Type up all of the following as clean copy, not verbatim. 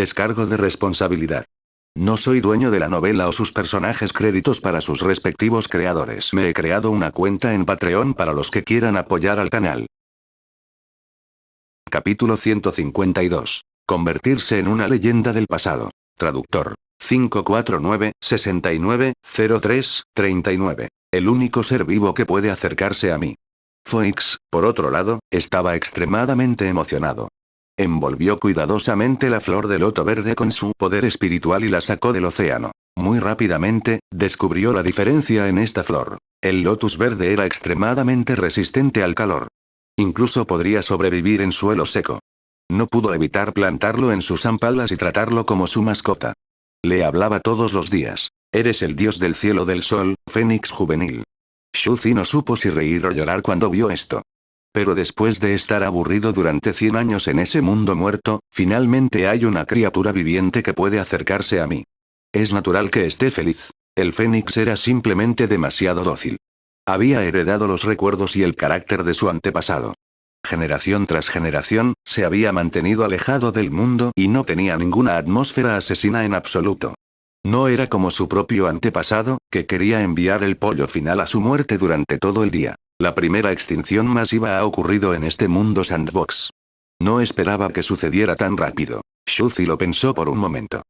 Descargo de responsabilidad. No soy dueño de la novela o sus personajes, créditos para sus respectivos creadores. Me he creado una cuenta en Patreon para los que quieran apoyar al canal. Capítulo 152. Convertirse en una leyenda del pasado. Traductor. 549-69-03-39. El único ser vivo que puede acercarse a mí. Phoenix, por otro lado, estaba extremadamente emocionado. Envolvió cuidadosamente la flor de loto verde con su poder espiritual y la sacó del océano. Muy rápidamente, descubrió la diferencia en esta flor. El lotus verde era extremadamente resistente al calor. Incluso podría sobrevivir en suelo seco. No pudo evitar plantarlo en sus ampallas y tratarlo como su mascota. Le hablaba todos los días. Eres el dios del cielo del sol, Fénix juvenil. Shuzi no supo si reír o llorar cuando vio esto. Pero después de estar aburrido durante 100 años en ese mundo muerto, finalmente hay una criatura viviente que puede acercarse a mí. Es natural que esté feliz. El Fénix era simplemente demasiado dócil. Había heredado los recuerdos y el carácter de su antepasado. Generación tras generación, se había mantenido alejado del mundo y no tenía ninguna atmósfera asesina en absoluto. No era como su propio antepasado, que quería enviar el pollo final a su muerte durante todo el día. La primera extinción masiva ha ocurrido en este mundo sandbox. No esperaba que sucediera tan rápido. Shuzi lo pensó por un momento.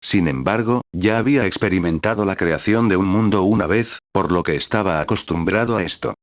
Sin embargo, ya había experimentado la creación de un mundo una vez, por lo que estaba acostumbrado a esto.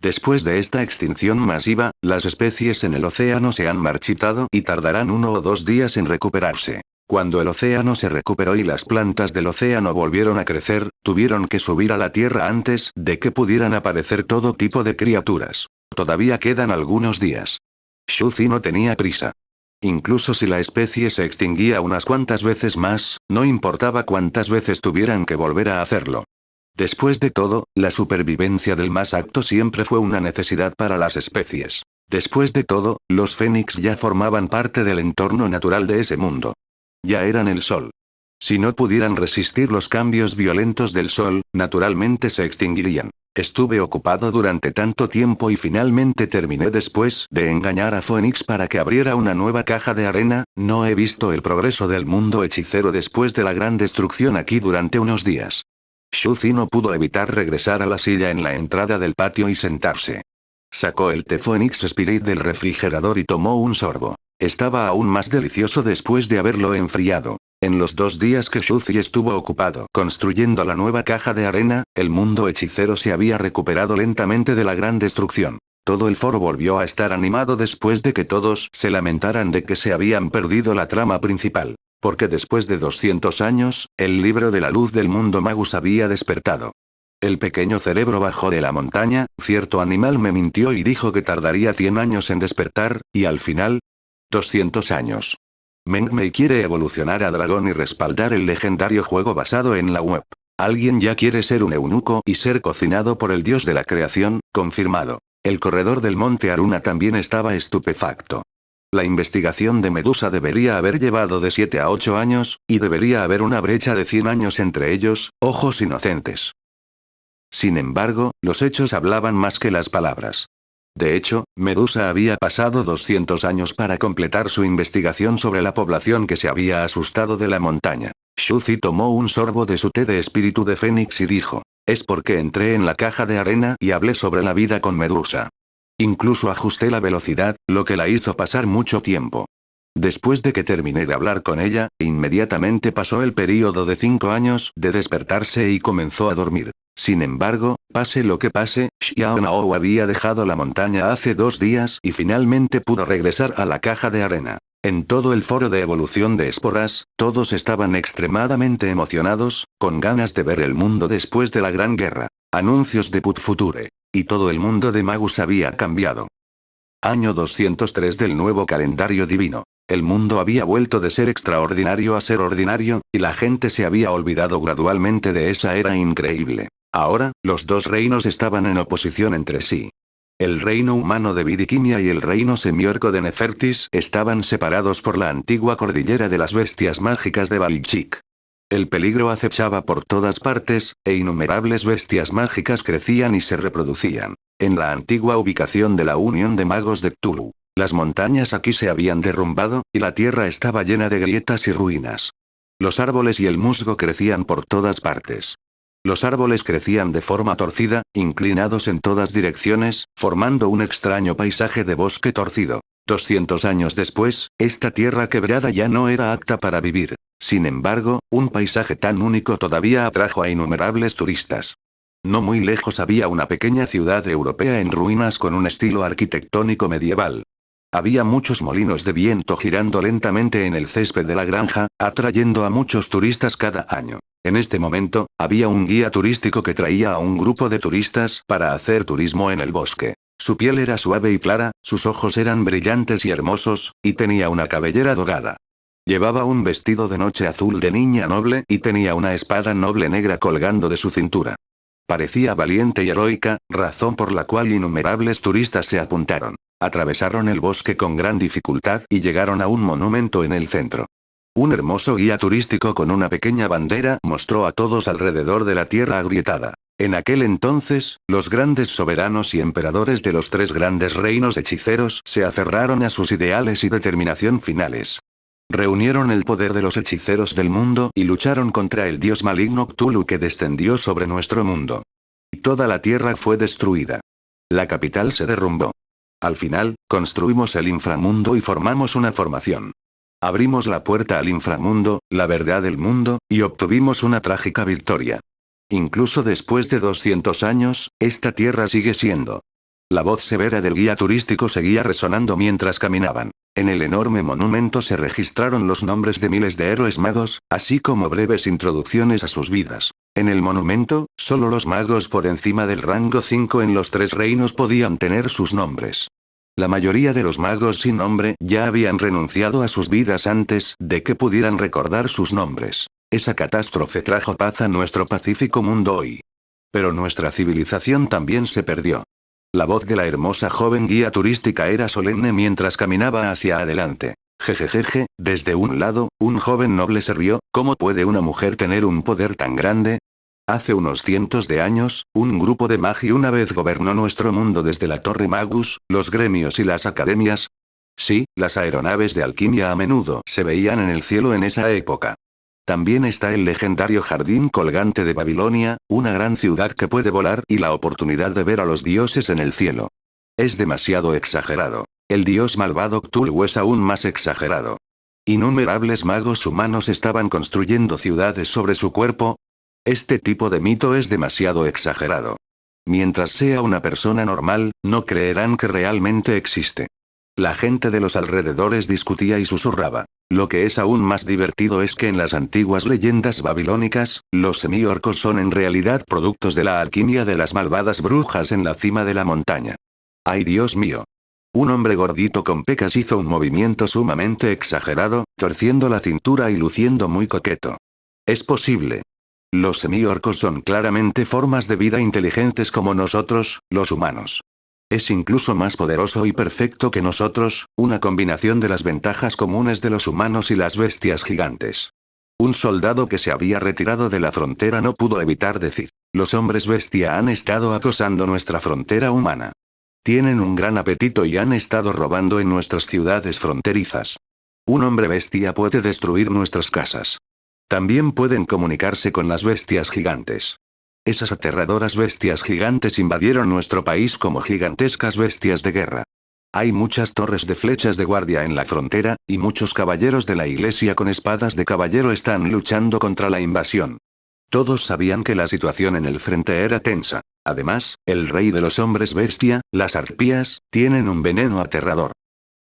Después de esta extinción masiva, las especies en el océano se han marchitado y tardarán 1 o 2 días en recuperarse. Cuando el océano se recuperó y las plantas del océano volvieron a crecer, tuvieron que subir a la tierra antes de que pudieran aparecer todo tipo de criaturas. Todavía quedan algunos días. Shuzi no tenía prisa. Incluso si la especie se extinguía unas cuantas veces más, no importaba cuántas veces tuvieran que volver a hacerlo. Después de todo, la supervivencia del más apto siempre fue una necesidad para las especies. Después de todo, los fénix ya formaban parte del entorno natural de ese mundo. Ya eran el sol. Si no pudieran resistir los cambios violentos del sol, naturalmente se extinguirían. Estuve ocupado durante tanto tiempo y finalmente terminé después de engañar a Phoenix para que abriera una nueva caja de arena. No he visto el progreso del mundo hechicero después de la gran destrucción aquí durante unos días. Shuzi no pudo evitar regresar a la silla en la entrada del patio y sentarse. Sacó el té Phoenix Spirit del refrigerador y tomó un sorbo. Estaba aún más delicioso después de haberlo enfriado. En los 2 días que Shuzi estuvo ocupado construyendo la nueva caja de arena, el mundo hechicero se había recuperado lentamente de la gran destrucción. Todo el foro volvió a estar animado después de que todos se lamentaran de que se habían perdido la trama principal. Porque después de 200 años, el libro de la luz del mundo Magus había despertado. El pequeño cerebro bajó de la montaña, cierto animal me mintió y dijo que tardaría 100 años en despertar, y al final, 200 años. Meng Mei quiere evolucionar a dragón y respaldar el legendario juego basado en la web. Alguien ya quiere ser un eunuco y ser cocinado por el dios de la creación, confirmado. El corredor del monte Aruna también estaba estupefacto. La investigación de Medusa debería haber llevado de 7 a 8 años, y debería haber una brecha de 100 años entre ellos, ojos inocentes. Sin embargo, los hechos hablaban más que las palabras. De hecho, Medusa había pasado 200 años para completar su investigación sobre la población que se había asustado de la montaña. Shuzi tomó un sorbo de su té de espíritu de Fénix y dijo, es porque entré en la caja de arena y hablé sobre la vida con Medusa. Incluso ajusté la velocidad, lo que la hizo pasar mucho tiempo. Después de que terminé de hablar con ella, inmediatamente pasó el período de 5 años de despertarse y comenzó a dormir. Sin embargo, pase lo que pase, Xiao Nao había dejado la montaña hace 2 días y finalmente pudo regresar a la caja de arena. En todo el foro de evolución de esporas, todos estaban extremadamente emocionados, con ganas de ver el mundo después de la gran guerra. Anuncios de Put Future. Y todo el mundo de Magus había cambiado. Año 203 del nuevo calendario divino. El mundo había vuelto de ser extraordinario a ser ordinario, y la gente se había olvidado gradualmente de esa era increíble. Ahora, los 2 reinos estaban en oposición entre sí. El reino humano de Bidikimia y el reino semiorco de Nefertis estaban separados por la antigua cordillera de las bestias mágicas de Balchik. El peligro acechaba por todas partes, e innumerables bestias mágicas crecían y se reproducían. En la antigua ubicación de la Unión de Magos de Cthulhu. Las montañas aquí se habían derrumbado, y la tierra estaba llena de grietas y ruinas. Los árboles y el musgo crecían por todas partes. Los árboles crecían de forma torcida, inclinados en todas direcciones, formando un extraño paisaje de bosque torcido. 200 años después, esta tierra quebrada ya no era apta para vivir. Sin embargo, un paisaje tan único todavía atrajo a innumerables turistas. No muy lejos había una pequeña ciudad europea en ruinas con un estilo arquitectónico medieval. Había muchos molinos de viento girando lentamente en el césped de la granja, atrayendo a muchos turistas cada año. En este momento, había un guía turístico que traía a un grupo de turistas para hacer turismo en el bosque. Su piel era suave y clara, sus ojos eran brillantes y hermosos, y tenía una cabellera dorada. Llevaba un vestido de noche azul de niña noble y tenía una espada noble negra colgando de su cintura. Parecía valiente y heroica, razón por la cual innumerables turistas se apuntaron. Atravesaron el bosque con gran dificultad y llegaron a un monumento en el centro. Un hermoso guía turístico con una pequeña bandera mostró a todos alrededor de la tierra agrietada. En aquel entonces, los grandes soberanos y emperadores de los tres grandes reinos hechiceros se aferraron a sus ideales y determinación finales. Reunieron el poder de los hechiceros del mundo y lucharon contra el dios maligno Cthulhu que descendió sobre nuestro mundo. Y toda la tierra fue destruida. La capital se derrumbó. Al final, construimos el inframundo y formamos una formación. Abrimos la puerta al inframundo, la verdad del mundo, y obtuvimos una trágica victoria. Incluso después de 200 años, esta tierra sigue siendo. La voz severa del guía turístico seguía resonando mientras caminaban. En el enorme monumento se registraron los nombres de miles de héroes magos, así como breves introducciones a sus vidas. En el monumento, solo los magos por encima del rango 5 en los tres reinos podían tener sus nombres. La mayoría de los magos sin nombre ya habían renunciado a sus vidas antes de que pudieran recordar sus nombres. Esa catástrofe trajo paz a nuestro pacífico mundo hoy. Pero nuestra civilización también se perdió. La voz de la hermosa joven guía turística era solemne mientras caminaba hacia adelante. Jejejeje, desde un lado, un joven noble se rió. ¿Cómo puede una mujer tener un poder tan grande? Hace unos cientos de años, un grupo de magi una vez gobernó nuestro mundo desde la Torre Magus, los gremios y las academias. Sí, las aeronaves de alquimia a menudo se veían en el cielo en esa época. También está el legendario jardín colgante de Babilonia, una gran ciudad que puede volar y la oportunidad de ver a los dioses en el cielo. Es demasiado exagerado. El dios malvado Cthulhu es aún más exagerado. Innumerables magos humanos estaban construyendo ciudades sobre su cuerpo. Este tipo de mito es demasiado exagerado. Mientras sea una persona normal, no creerán que realmente existe. La gente de los alrededores discutía y susurraba. Lo que es aún más divertido es que en las antiguas leyendas babilónicas, los semiorcos son en realidad productos de la alquimia de las malvadas brujas en la cima de la montaña. ¡Ay, Dios mío! Un hombre gordito con pecas hizo un movimiento sumamente exagerado, torciendo la cintura y luciendo muy coqueto. Es posible. Los semiorcos son claramente formas de vida inteligentes como nosotros, los humanos. Es incluso más poderoso y perfecto que nosotros, una combinación de las ventajas comunes de los humanos y las bestias gigantes. Un soldado que se había retirado de la frontera no pudo evitar decir, los hombres bestia han estado acosando nuestra frontera humana. Tienen un gran apetito y han estado robando en nuestras ciudades fronterizas. Un hombre bestia puede destruir nuestras casas. También pueden comunicarse con las bestias gigantes. Esas aterradoras bestias gigantes invadieron nuestro país como gigantescas bestias de guerra. Hay muchas torres de flechas de guardia en la frontera, y muchos caballeros de la iglesia con espadas de caballero están luchando contra la invasión. Todos sabían que la situación en el frente era tensa. Además, el rey de los hombres bestia, las arpías, tienen un veneno aterrador.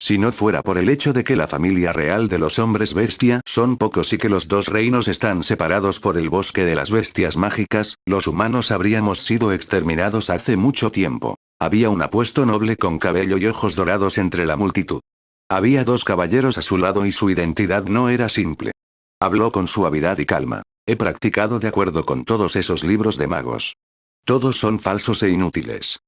Si no fuera por el hecho de que la familia real de los hombres bestia son pocos y que los dos reinos están separados por el bosque de las bestias mágicas, los humanos habríamos sido exterminados hace mucho tiempo. Había un apuesto noble con cabello y ojos dorados entre la multitud. Había dos caballeros a su lado y su identidad no era simple. Habló con suavidad y calma. He practicado de acuerdo con todos esos libros de magos. Todos son falsos e inútiles.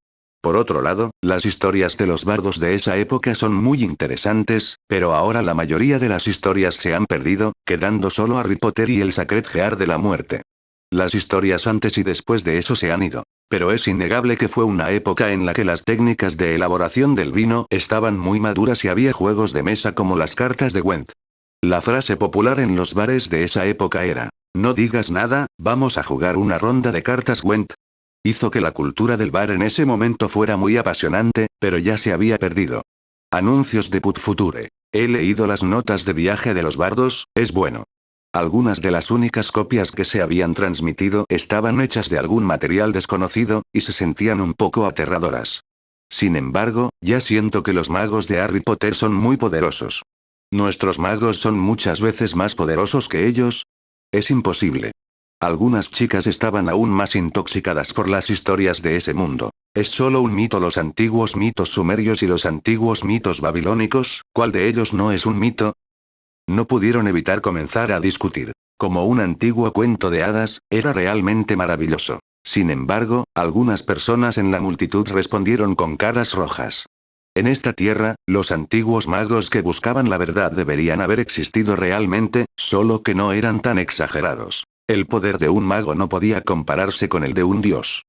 Por otro lado, las historias de los bardos de esa época son muy interesantes, pero ahora la mayoría de las historias se han perdido, quedando solo Harry Potter y el Sacred Gear de la muerte. Las historias antes y después de eso se han ido. Pero es innegable que fue una época en la que las técnicas de elaboración del vino estaban muy maduras y había juegos de mesa como las cartas de Gwent. La frase popular en los bares de esa época era: "No digas nada, vamos a jugar una ronda de cartas Gwent". Hizo que la cultura del bar en ese momento fuera muy apasionante, pero ya se había perdido. Anuncios de Put Future. He leído las notas de viaje de los bardos, es bueno. Algunas de las únicas copias que se habían transmitido estaban hechas de algún material desconocido, y se sentían un poco aterradoras. Sin embargo, ya siento que los magos de Harry Potter son muy poderosos. ¿Nuestros magos son muchas veces más poderosos que ellos? Es imposible. Algunas chicas estaban aún más intoxicadas por las historias de ese mundo. ¿Es solo un mito los antiguos mitos sumerios y los antiguos mitos babilónicos? ¿Cuál de ellos no es un mito? No pudieron evitar comenzar a discutir. Como un antiguo cuento de hadas, era realmente maravilloso. Sin embargo, algunas personas en la multitud respondieron con caras rojas. En esta tierra, los antiguos magos que buscaban la verdad deberían haber existido realmente, solo que no eran tan exagerados. El poder de un mago no podía compararse con el de un dios.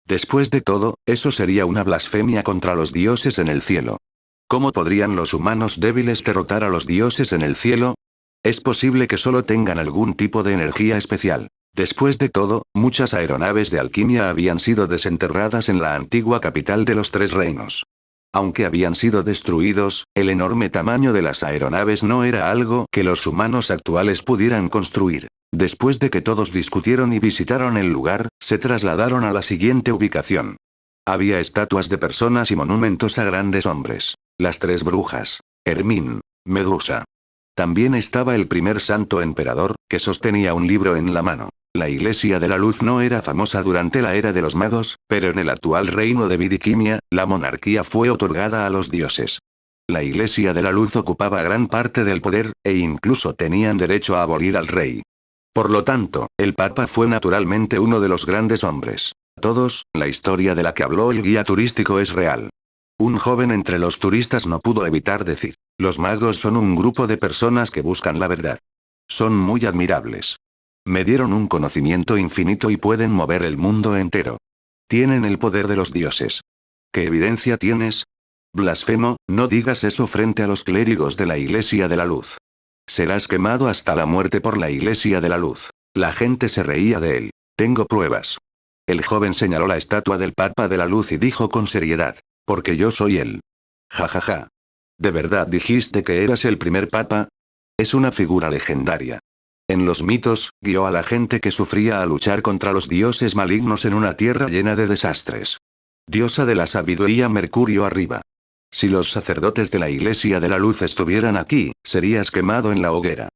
Después de todo, eso sería una blasfemia contra los dioses en el cielo. ¿Cómo podrían los humanos débiles derrotar a los dioses en el cielo? Es posible que solo tengan algún tipo de energía especial. Después de todo, muchas aeronaves de alquimia habían sido desenterradas en la antigua capital de los Tres Reinos. Aunque habían sido destruidos, el enorme tamaño de las aeronaves no era algo que los humanos actuales pudieran construir. Después de que todos discutieron y visitaron el lugar, se trasladaron a la siguiente ubicación. Había estatuas de personas y monumentos a grandes hombres. Las tres brujas. Hermín. Medusa. También estaba el primer santo emperador, que sostenía un libro en la mano. La Iglesia de la Luz no era famosa durante la era de los magos, pero en el actual reino de Vidiquimia, la monarquía fue otorgada a los dioses. La Iglesia de la Luz ocupaba gran parte del poder, e incluso tenían derecho a abolir al rey. Por lo tanto, el Papa fue naturalmente uno de los grandes hombres. Todos, la historia de la que habló el guía turístico es real. Un joven entre los turistas no pudo evitar decir: los magos son un grupo de personas que buscan la verdad. Son muy admirables. Me dieron un conocimiento infinito y pueden mover el mundo entero. Tienen el poder de los dioses. ¿Qué evidencia tienes? Blasfemo, no digas eso frente a los clérigos de la Iglesia de la Luz. Serás quemado hasta la muerte por la Iglesia de la Luz. La gente se reía de él. Tengo pruebas. El joven señaló la estatua del Papa de la Luz y dijo con seriedad: porque yo soy él. Ja ja ja. ¿De verdad dijiste que eras el primer papa? Es una figura legendaria. En los mitos, guió a la gente que sufría a luchar contra los dioses malignos en una tierra llena de desastres. Diosa de la sabiduría Mercurio arriba. Si los sacerdotes de la Iglesia de la Luz estuvieran aquí, serías quemado en la hoguera.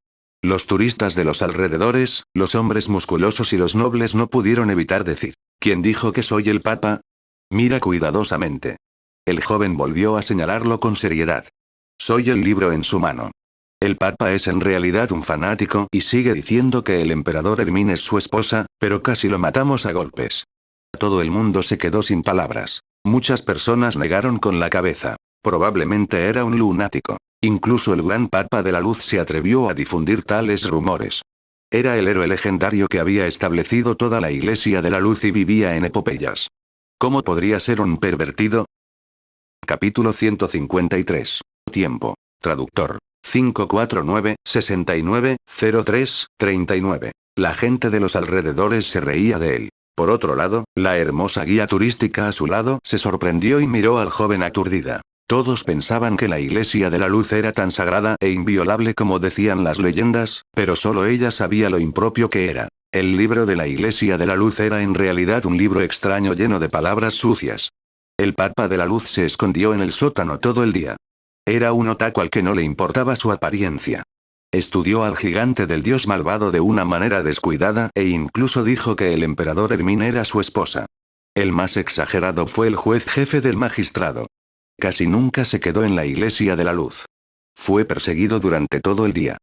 Los turistas de los alrededores, los hombres musculosos y los nobles no pudieron evitar decir: ¿quién dijo que soy el papa? Mira cuidadosamente. El joven volvió a señalarlo con seriedad. Soy el libro en su mano. El Papa es en realidad un fanático y sigue diciendo que el emperador Hermín es su esposa, pero casi lo matamos a golpes. Todo el mundo se quedó sin palabras. Muchas personas negaron con la cabeza. Probablemente era un lunático. Incluso el gran Papa de la Luz se atrevió a difundir tales rumores. Era el héroe legendario que había establecido toda la Iglesia de la Luz y vivía en epopeyas. ¿Cómo podría ser un pervertido? Capítulo 153. Tiempo. Traductor. 549-69-03-39. La gente de los alrededores se reía de él. Por otro lado, la hermosa guía turística a su lado se sorprendió y miró al joven aturdida. Todos pensaban que la Iglesia de la Luz era tan sagrada e inviolable como decían las leyendas, pero solo ella sabía lo impropio que era. El libro de la Iglesia de la Luz era en realidad un libro extraño lleno de palabras sucias. El Papa de la Luz se escondió en el sótano todo el día. Era un otaku al que no le importaba su apariencia. Estudió al gigante del dios malvado de una manera descuidada e incluso dijo que el emperador Hermín era su esposa. El más exagerado fue el juez jefe del magistrado. Casi nunca se quedó en la Iglesia de la Luz. Fue perseguido durante todo el día.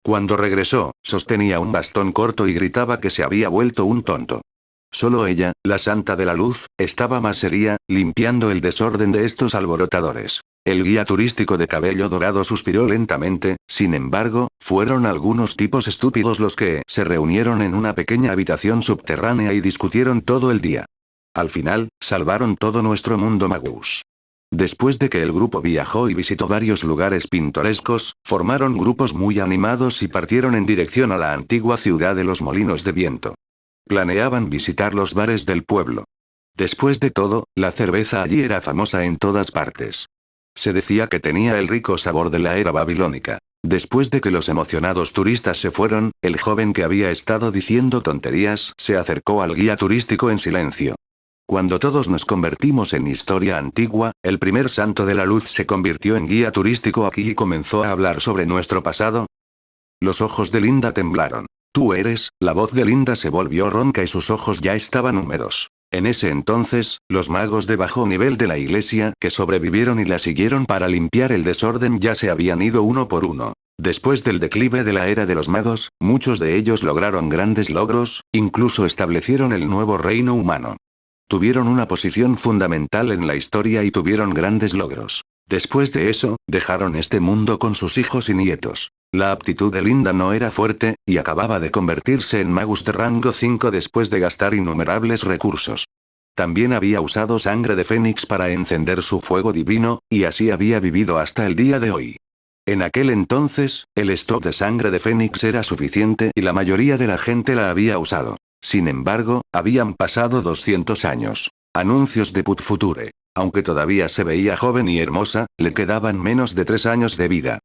Cuando regresó, sostenía un bastón corto y gritaba que se había vuelto un tonto. Solo ella, la Santa de la Luz, estaba más seria, limpiando el desorden de estos alborotadores. El guía turístico de cabello dorado suspiró lentamente, sin embargo, fueron algunos tipos estúpidos los que se reunieron en una pequeña habitación subterránea y discutieron todo el día. Al final, salvaron todo nuestro mundo Magus. Después de que el grupo viajó y visitó varios lugares pintorescos, formaron grupos muy animados y partieron en dirección a la antigua ciudad de los Molinos de Viento. Planeaban visitar los bares del pueblo. Después de todo, la cerveza allí era famosa en todas partes. Se decía que tenía el rico sabor de la era babilónica. Después de que los emocionados turistas se fueron, el joven que había estado diciendo tonterías se acercó al guía turístico en silencio. Cuando todos nos convertimos en historia antigua, el primer santo de la luz se convirtió en guía turístico aquí y comenzó a hablar sobre nuestro pasado. Los ojos de Linda temblaron. Tú eres, la voz de Linda se volvió ronca y sus ojos ya estaban húmedos. En ese entonces, los magos de bajo nivel de la iglesia que sobrevivieron y la siguieron para limpiar el desorden ya se habían ido uno por uno. Después del declive de la era de los magos, muchos de ellos lograron grandes logros, incluso establecieron el nuevo reino humano. Tuvieron una posición fundamental en la historia y tuvieron grandes logros. Después de eso, dejaron este mundo con sus hijos y nietos. La aptitud de Linda no era fuerte, y acababa de convertirse en magus de rango 5 después de gastar innumerables recursos. También había usado sangre de fénix para encender su fuego divino, y así había vivido hasta el día de hoy. En aquel entonces, el stock de sangre de fénix era suficiente y la mayoría de la gente la había usado. Sin embargo, habían pasado 200 años. Anuncios de Put Future. Aunque todavía se veía joven y hermosa, le quedaban menos de 3 años de vida.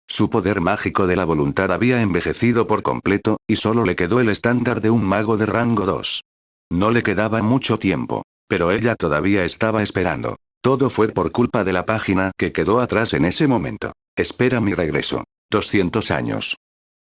Su poder mágico de la voluntad había envejecido por completo, y solo le quedó el estándar de un mago de rango 2. No le quedaba mucho tiempo. Pero ella todavía estaba esperando. Todo fue por culpa de la página que quedó atrás en ese momento. Espera mi regreso. 200 años.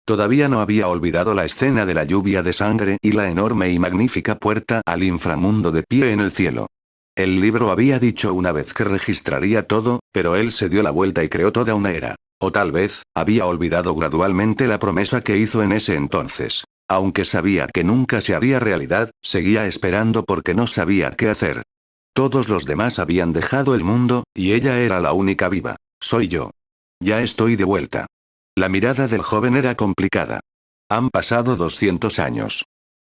Todavía no había olvidado la escena de la lluvia de sangre y la enorme y magnífica puerta al inframundo de pie en el cielo. El libro había dicho una vez que registraría todo, pero él se dio la vuelta y creó toda una era. O tal vez, había olvidado gradualmente la promesa que hizo en ese entonces. Aunque sabía que nunca se haría realidad, seguía esperando porque no sabía qué hacer. Todos los demás habían dejado el mundo, y ella era la única viva. Soy yo. Ya estoy de vuelta. La mirada del joven era complicada. Han pasado 200 años.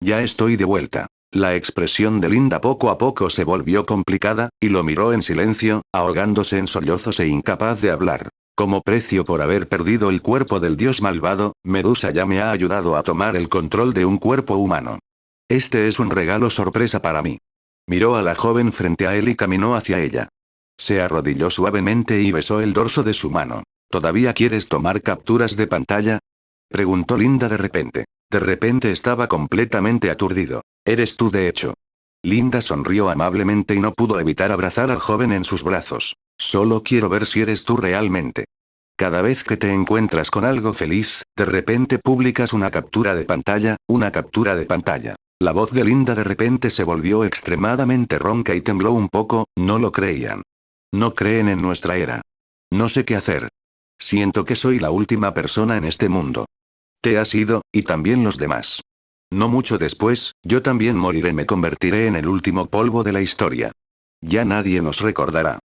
Ya estoy de vuelta. La expresión de Linda poco a poco se volvió complicada, y lo miró en silencio, ahogándose en sollozos e incapaz de hablar. Como precio por haber perdido el cuerpo del dios malvado, Medusa ya me ha ayudado a tomar el control de un cuerpo humano. Este es un regalo sorpresa para mí. Miró a la joven frente a él y caminó hacia ella. Se arrodilló suavemente y besó el dorso de su mano. ¿Todavía quieres tomar capturas de pantalla? Preguntó Linda de repente. De repente estaba completamente aturdido. Eres tú de hecho. Linda sonrió amablemente y no pudo evitar abrazar al joven en sus brazos. Solo quiero ver si eres tú realmente. Cada vez que te encuentras con algo feliz, de repente publicas una captura de pantalla, una captura de pantalla. La voz de Linda de repente se volvió extremadamente ronca y tembló un poco, no lo creían. No creen en nuestra era. No sé qué hacer. Siento que soy la última persona en este mundo. Te has ido, y también los demás. No mucho después, yo también moriré, me convertiré en el último polvo de la historia. Ya nadie nos recordará.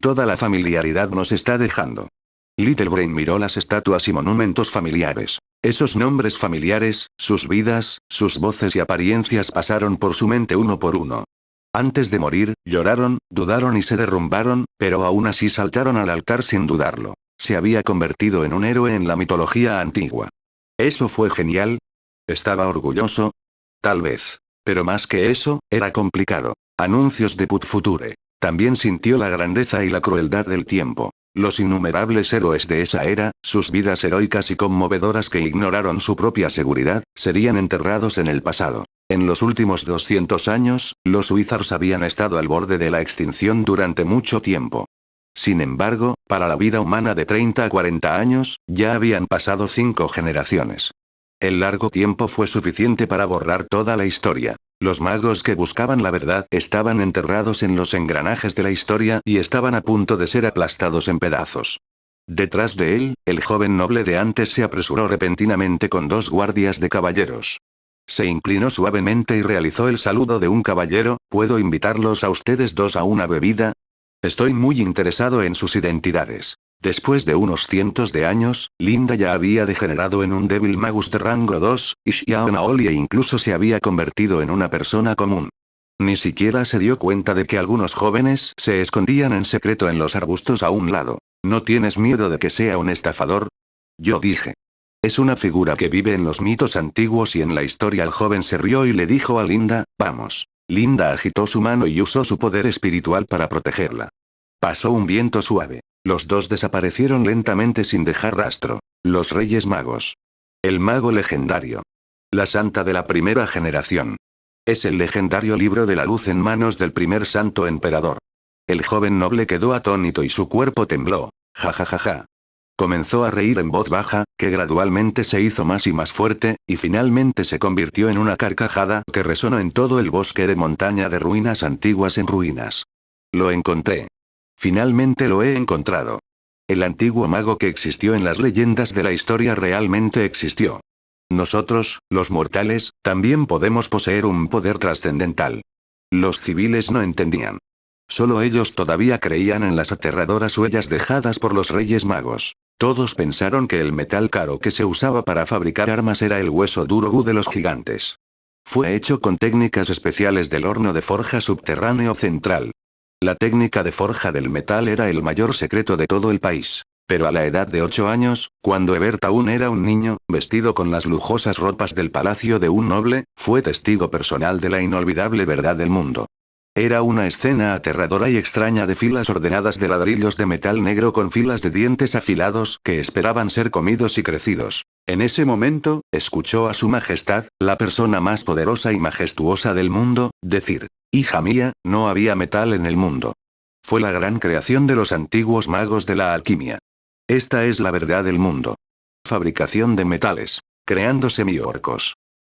Toda la familiaridad nos está dejando. Little Brain miró las estatuas y monumentos familiares. Esos nombres familiares, sus vidas, sus voces y apariencias pasaron por su mente uno por uno. Antes de morir, lloraron, dudaron y se derrumbaron, pero aún así saltaron al altar sin dudarlo. Se había convertido en un héroe en la mitología antigua. ¿Eso fue genial? ¿Estaba orgulloso? Tal vez. Pero más que eso, era complicado. Anuncios de Put Future. También sintió la grandeza y la crueldad del tiempo. Los innumerables héroes de esa era, sus vidas heroicas y conmovedoras que ignoraron su propia seguridad, serían enterrados en el pasado. En los últimos 200 años, los Wizards habían estado al borde de la extinción durante mucho tiempo. Sin embargo, para la vida humana de 30 a 40 años, ya habían pasado 5 generaciones. El largo tiempo fue suficiente para borrar toda la historia. Los magos que buscaban la verdad estaban enterrados en los engranajes de la historia y estaban a punto de ser aplastados en pedazos. Detrás de él, el joven noble de antes se apresuró repentinamente con 2 guardias de caballeros. Se inclinó suavemente y realizó el saludo de un caballero. ¿Puedo invitarlos a ustedes dos a una bebida? Estoy muy interesado en sus identidades. Después de unos cientos de años, Linda ya había degenerado en un débil magus de rango 2, y Xiao Naoli e incluso se había convertido en una persona común. Ni siquiera se dio cuenta de que algunos jóvenes se escondían en secreto en los arbustos a un lado. ¿No tienes miedo de que sea un estafador? Yo dije. Es una figura que vive en los mitos antiguos y en la historia. El joven se rió y le dijo a Linda, vamos. Linda agitó su mano y usó su poder espiritual para protegerla. Pasó un viento suave. Los dos desaparecieron lentamente sin dejar rastro. Los Reyes Magos. El mago legendario. La santa de la primera generación. Es el legendario libro de la luz en manos del primer santo emperador. El joven noble quedó atónito y su cuerpo tembló. Ja ja ja ja. Comenzó a reír en voz baja, que gradualmente se hizo más y más fuerte, y finalmente se convirtió en una carcajada que resonó en todo el bosque de montaña de ruinas antiguas en ruinas. Lo encontré. Finalmente lo he encontrado. El antiguo mago que existió en las leyendas de la historia realmente existió. Nosotros, los mortales, también podemos poseer un poder trascendental. Los civiles no entendían. Solo ellos todavía creían en las aterradoras huellas dejadas por los Reyes Magos. Todos pensaron que el metal caro que se usaba para fabricar armas era el hueso duro de los gigantes. Fue hecho con técnicas especiales del horno de forja subterráneo central. La técnica de forja del metal era el mayor secreto de todo el país. Pero a la edad de 8 años, cuando Ebert aún era un niño, vestido con las lujosas ropas del palacio de un noble, fue testigo personal de la inolvidable verdad del mundo. Era una escena aterradora y extraña de filas ordenadas de ladrillos de metal negro con filas de dientes afilados que esperaban ser comidos y crecidos. En ese momento, escuchó a su majestad, la persona más poderosa y majestuosa del mundo, decir, hija mía, no había metal en el mundo. Fue la gran creación de los antiguos magos de la alquimia. Esta es la verdad del mundo. Fabricación de metales. Creando semiorcos.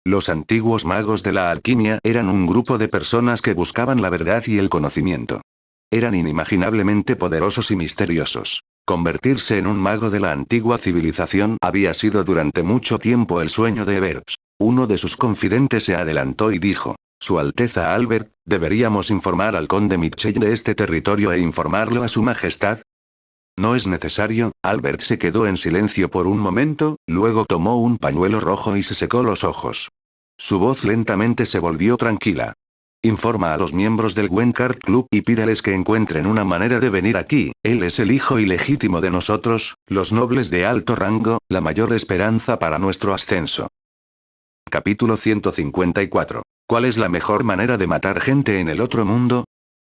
Los antiguos magos de la alquimia eran un grupo de personas que buscaban la verdad y el conocimiento. Eran inimaginablemente poderosos y misteriosos. Convertirse en un mago de la antigua civilización había sido durante mucho tiempo el sueño de Ebert. Uno de sus confidentes se adelantó y dijo, Su Alteza Albert, deberíamos informar al conde Mitchell de este territorio e informarlo a su majestad. No es necesario. Albert se quedó en silencio por un momento, luego tomó un pañuelo rojo y se secó los ojos. Su voz lentamente se volvió tranquila. Informa a los miembros del Wencard Club y pídales que encuentren una manera de venir aquí. Él es el hijo ilegítimo de nosotros, los nobles de alto rango, la mayor esperanza para nuestro ascenso. Capítulo 154. ¿Cuál es la mejor manera de matar gente en el otro mundo?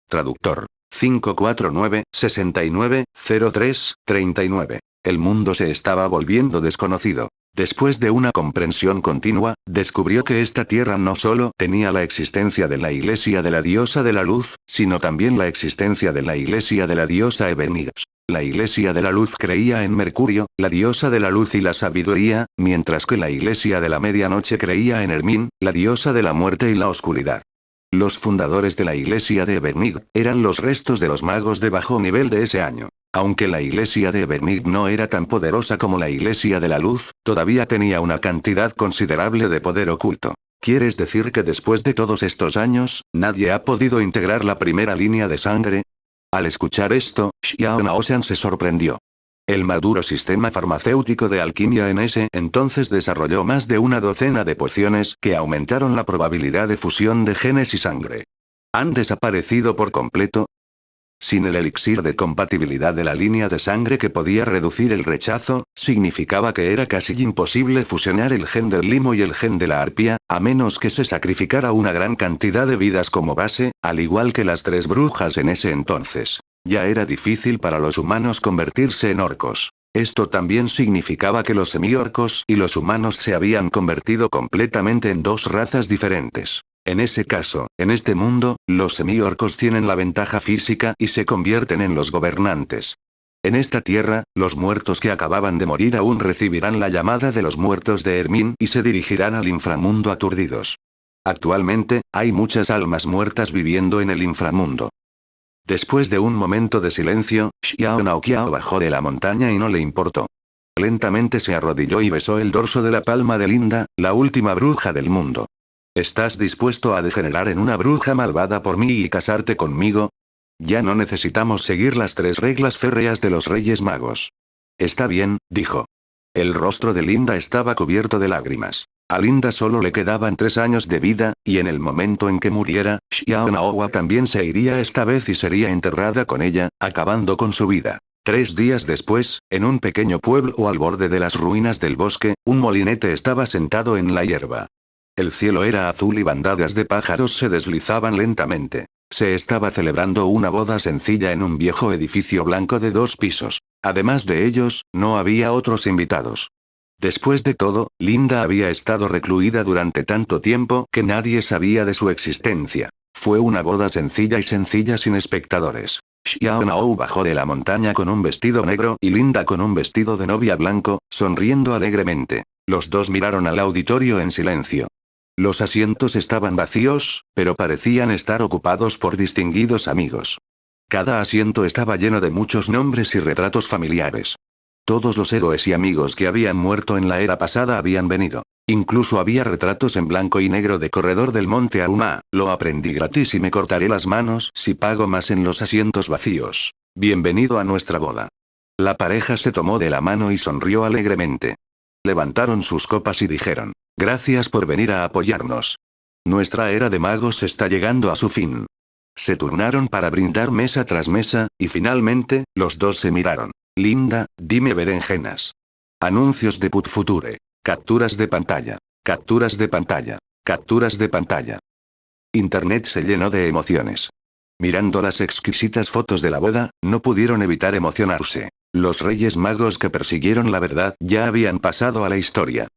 Traductor. 549-69-03-39. El mundo se estaba volviendo desconocido. Después de una comprensión continua, descubrió que esta tierra no solo tenía la existencia de la iglesia de la diosa de la luz, sino también la existencia de la iglesia de la diosa Ebenigos. La iglesia de la luz creía en Mercurio, la diosa de la luz y la sabiduría, mientras que la iglesia de la medianoche creía en Hermín, la diosa de la muerte y la oscuridad. Los fundadores de la iglesia de Ebernig eran los restos de los magos de bajo nivel de ese año. Aunque la iglesia de Ebernig no era tan poderosa como la iglesia de la luz, todavía tenía una cantidad considerable de poder oculto. ¿Quieres decir que después de todos estos años, nadie ha podido integrar la primera línea de sangre? Al escuchar esto, Xiao Naoshan se sorprendió. El maduro sistema farmacéutico de alquimia en ese entonces desarrolló más de una docena de pociones que aumentaron la probabilidad de fusión de genes y sangre. ¿Han desaparecido por completo? Sin el elixir de compatibilidad de la línea de sangre que podía reducir el rechazo, significaba que era casi imposible fusionar el gen del limo y el gen de la arpía, a menos que se sacrificara una gran cantidad de vidas como base, al igual que las 3 brujas en ese entonces. Ya era difícil para los humanos convertirse en orcos. Esto también significaba que los semiorcos y los humanos se habían convertido completamente en 2 razas diferentes. En ese caso, en este mundo, los semiorcos tienen la ventaja física y se convierten en los gobernantes. En esta tierra, los muertos que acababan de morir aún recibirán la llamada de los muertos de Hermín y se dirigirán al inframundo aturdidos. Actualmente, hay muchas almas muertas viviendo en el inframundo. Después de un momento de silencio, Xiao Naoqiao bajó de la montaña y no le importó. Lentamente se arrodilló y besó el dorso de la palma de Linda, la última bruja del mundo. ¿Estás dispuesto a degenerar en una bruja malvada por mí y casarte conmigo? Ya no necesitamos seguir las 3 reglas férreas de los Reyes Magos. Está bien, dijo. El rostro de Linda estaba cubierto de lágrimas. A Linda solo le quedaban 3 años de vida, y en el momento en que muriera, Xiao Naowa también se iría esta vez y sería enterrada con ella, acabando con su vida. 3 días después, en un pequeño pueblo al borde de las ruinas del bosque, un molinete estaba sentado en la hierba. El cielo era azul y bandadas de pájaros se deslizaban lentamente. Se estaba celebrando una boda sencilla en un viejo edificio blanco de 2 pisos. Además de ellos, no había otros invitados. Después de todo, Linda había estado recluida durante tanto tiempo que nadie sabía de su existencia. Fue una boda sencilla y sencilla sin espectadores. Xiao Nao bajó de la montaña con un vestido negro y Linda con un vestido de novia blanco, sonriendo alegremente. Los dos miraron al auditorio en silencio. Los asientos estaban vacíos, pero parecían estar ocupados por distinguidos amigos. Cada asiento estaba lleno de muchos nombres y retratos familiares. Todos los héroes y amigos que habían muerto en la era pasada habían venido. Incluso había retratos en blanco y negro de Corredor del Monte Aruma. Lo aprendí gratis y me cortaré las manos si pago más en los asientos vacíos. Bienvenido a nuestra boda. La pareja se tomó de la mano y sonrió alegremente. Levantaron sus copas y dijeron, gracias por venir a apoyarnos. Nuestra era de magos está llegando a su fin. Se turnaron para brindar mesa tras mesa, y finalmente, los dos se miraron. Linda, dime berenjenas. Anuncios de Put Future. Capturas de pantalla. Capturas de pantalla. Capturas de pantalla. Internet se llenó de emociones. Mirando las exquisitas fotos de la boda, no pudieron evitar emocionarse. Los Reyes Magos que persiguieron la verdad ya habían pasado a la historia.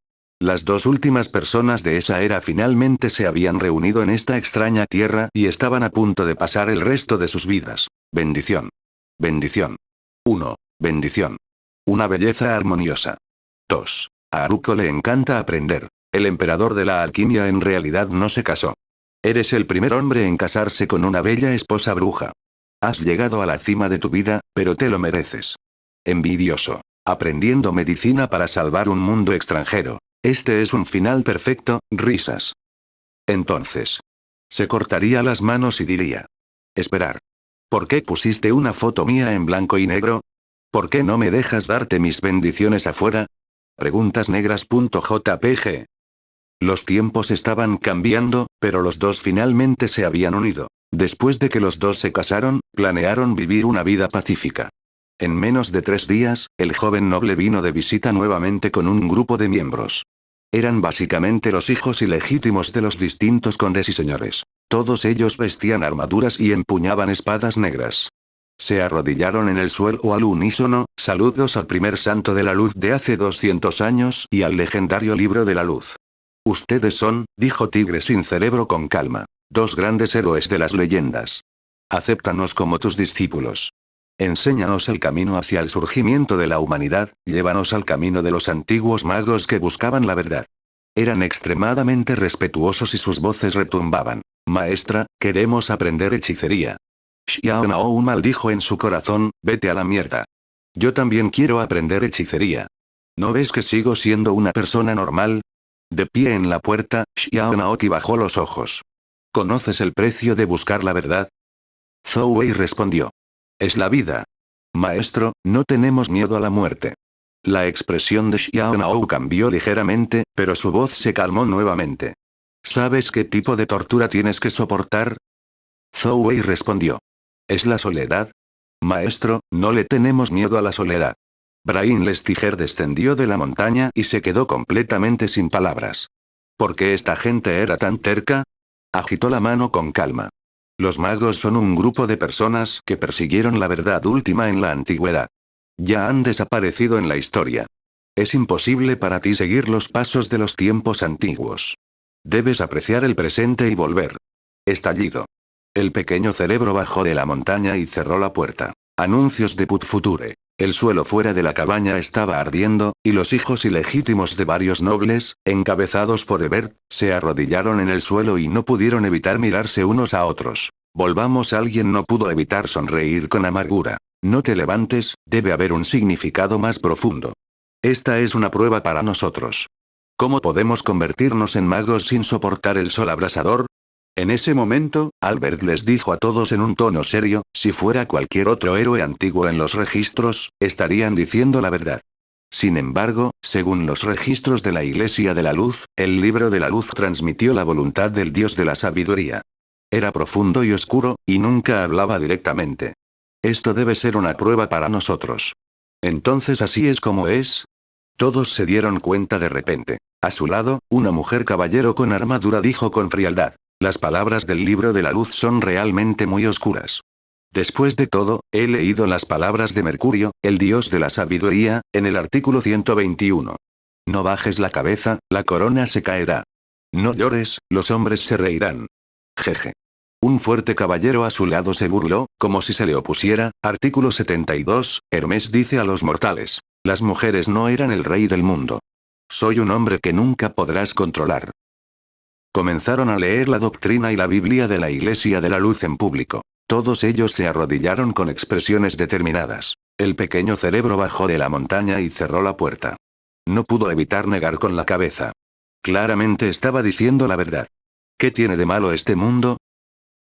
Las 2 últimas personas de esa era finalmente se habían reunido en esta extraña tierra y estaban a punto de pasar el resto de sus vidas. Bendición. Bendición. 1. Bendición. Una belleza armoniosa. 2. A Haruko le encanta aprender. El emperador de la alquimia en realidad no se casó. Eres el primer hombre en casarse con una bella esposa bruja. Has llegado a la cima de tu vida, pero te lo mereces. Envidioso. Aprendiendo medicina para salvar un mundo extranjero. Este es un final perfecto, risas. Entonces. Se cortaría las manos y diría. Esperar. ¿Por qué pusiste una foto mía en blanco y negro? ¿Por qué no me dejas darte mis bendiciones afuera? Preguntasnegras.jpg. Los tiempos estaban cambiando, pero los dos finalmente se habían unido. Después de que los dos se casaron, planearon vivir una vida pacífica. En menos de 3 días, el joven noble vino de visita nuevamente con un grupo de miembros. Eran básicamente los hijos ilegítimos de los distintos condes y señores. Todos ellos vestían armaduras y empuñaban espadas negras. Se arrodillaron en el suelo al unísono, saludos al primer santo de la luz de hace 200 años y al legendario libro de la luz. Ustedes son, dijo Tigre sin cerebro con calma, 2 grandes héroes de las leyendas. Acéptanos como tus discípulos. Enséñanos el camino hacia el surgimiento de la humanidad, llévanos al camino de los antiguos magos que buscaban la verdad. Eran extremadamente respetuosos y sus voces retumbaban. Maestra, queremos aprender hechicería. Xiao Nao maldijo en su corazón, vete a la mierda. Yo también quiero aprender hechicería. ¿No ves que sigo siendo una persona normal? De pie en la puerta, Xiao Naoki bajó los ojos. ¿Conoces el precio de buscar la verdad? Zhou Wei respondió. Es la vida. Maestro, no tenemos miedo a la muerte. La expresión de Xiao Nao cambió ligeramente, pero su voz se calmó nuevamente. ¿Sabes qué tipo de tortura tienes que soportar? Zhou Wei respondió. ¿Es la soledad? Maestro, no le tenemos miedo a la soledad. Brain Lestiger descendió de la montaña y se quedó completamente sin palabras. ¿Por qué esta gente era tan terca? Agitó la mano con calma. Los magos son un grupo de personas que persiguieron la verdad última en la antigüedad. Ya han desaparecido en la historia. Es imposible para ti seguir los pasos de los tiempos antiguos. Debes apreciar el presente y volver. Estallido. El pequeño cerebro bajó de la montaña y cerró la puerta. Anuncios de Put Future. El suelo fuera de la cabaña estaba ardiendo, y los hijos ilegítimos de varios nobles, encabezados por Ebert, se arrodillaron en el suelo y no pudieron evitar mirarse unos a otros. Volvamos, alguien no pudo evitar sonreír con amargura. No te levantes, debe haber un significado más profundo. Esta es una prueba para nosotros. ¿Cómo podemos convertirnos en magos sin soportar el sol abrasador? En ese momento, Albert les dijo a todos en un tono serio, si fuera cualquier otro héroe antiguo en los registros, estarían diciendo la verdad. Sin embargo, según los registros de la Iglesia de la Luz, el libro de la luz transmitió la voluntad del Dios de la sabiduría. Era profundo y oscuro, y nunca hablaba directamente. Esto debe ser una prueba para nosotros. Entonces así es como es. Todos se dieron cuenta de repente. A su lado, una mujer caballero con armadura dijo con frialdad: las palabras del libro de la luz son realmente muy oscuras. Después de todo, he leído las palabras de Mercurio, el dios de la sabiduría, en el artículo 121. No bajes la cabeza, la corona se caerá. No llores, los hombres se reirán. Jeje. Un fuerte caballero a su lado se burló, como si se le opusiera. Artículo 72, Hermes dice a los mortales: las mujeres no eran el rey del mundo. Soy un hombre que nunca podrás controlar. Comenzaron a leer la doctrina y la Biblia de la Iglesia de la Luz en público. Todos ellos se arrodillaron con expresiones determinadas. El pequeño cerebro bajó de la montaña y cerró la puerta. No pudo evitar negar con la cabeza. Claramente estaba diciendo la verdad. ¿Qué tiene de malo este mundo?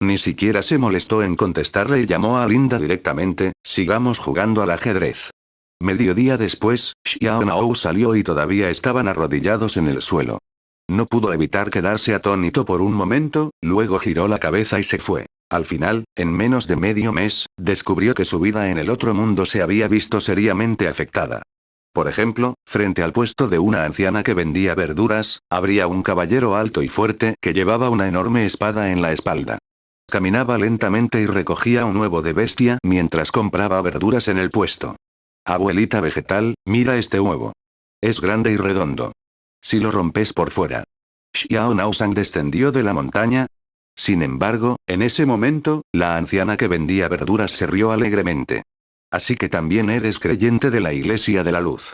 Ni siquiera se molestó en contestarle y llamó a Linda directamente: sigamos jugando al ajedrez. Mediodía después, Xiaonou salió y todavía estaban arrodillados en el suelo. No pudo evitar quedarse atónito por un momento, luego giró la cabeza y se fue. Al final, en menos de medio mes, descubrió que su vida en el otro mundo se había visto seriamente afectada. Por ejemplo, frente al puesto de una anciana que vendía verduras, habría un caballero alto y fuerte que llevaba una enorme espada en la espalda. Caminaba lentamente y recogía un huevo de bestia mientras compraba verduras en el puesto. Abuelita vegetal, mira este huevo. Es grande y redondo. Si lo rompes por fuera. Xiao Naoshan descendió de la montaña. Sin embargo, en ese momento, la anciana que vendía verduras se rió alegremente. Así que también eres creyente de la Iglesia de la Luz.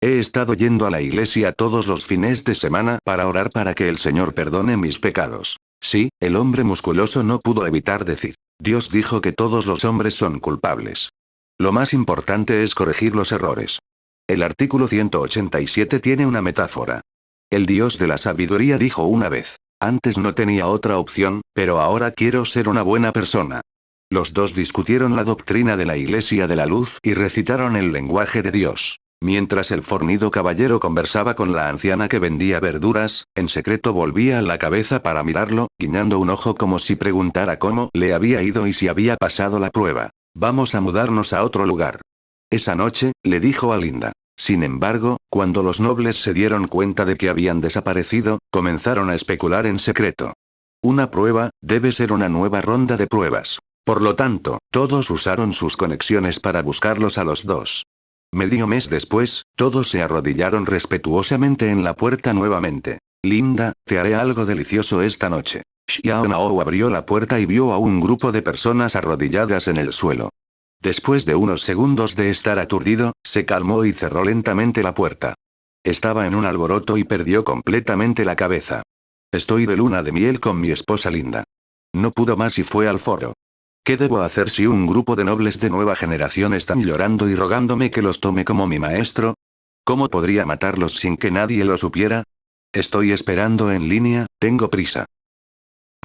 He estado yendo a la iglesia todos los fines de semana para orar para que el Señor perdone mis pecados. Sí, el hombre musculoso no pudo evitar decir. Dios dijo que todos los hombres son culpables. Lo más importante es corregir los errores. El artículo 187 tiene una metáfora. El Dios de la sabiduría dijo una vez: antes no tenía otra opción, pero ahora quiero ser una buena persona. Los dos discutieron la doctrina de la Iglesia de la Luz y recitaron el lenguaje de Dios. Mientras el fornido caballero conversaba con la anciana que vendía verduras, en secreto volvía la cabeza para mirarlo, guiñando un ojo como si preguntara cómo le había ido y si había pasado la prueba. Vamos a mudarnos a otro lugar. Esa noche, le dijo a Linda. Sin embargo, cuando los nobles se dieron cuenta de que habían desaparecido, comenzaron a especular en secreto. Una prueba, debe ser una nueva ronda de pruebas. Por lo tanto, todos usaron sus conexiones para buscarlos a los dos. Medio mes después, todos se arrodillaron respetuosamente en la puerta nuevamente. Linda, te haré algo delicioso esta noche. Xiao Nao abrió la puerta y vio a un grupo de personas arrodilladas en el suelo. Después de unos segundos de estar aturdido, se calmó y cerró lentamente la puerta. Estaba en un alboroto y perdió completamente la cabeza. Estoy de luna de miel con mi esposa Linda. No pudo más y fue al foro. ¿Qué debo hacer si un grupo de nobles de nueva generación están llorando y rogándome que los tome como mi maestro? ¿Cómo podría matarlos sin que nadie lo supiera? Estoy esperando en línea, tengo prisa.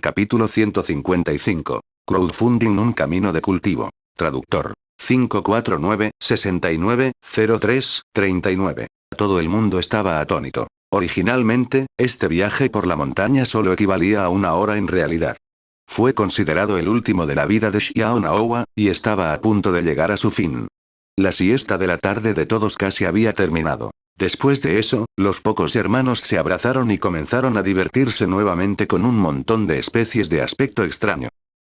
Capítulo 155. Crowdfunding: un camino de cultivo. Traductor. 549-69-03-39. Todo el mundo estaba atónito. Originalmente, este viaje por la montaña solo equivalía a una hora en realidad. Fue considerado el último de la vida de Xiao Naowa, y estaba a punto de llegar a su fin. La siesta de la tarde de todos casi había terminado. Después de eso, los pocos hermanos se abrazaron y comenzaron a divertirse nuevamente con un montón de especies de aspecto extraño.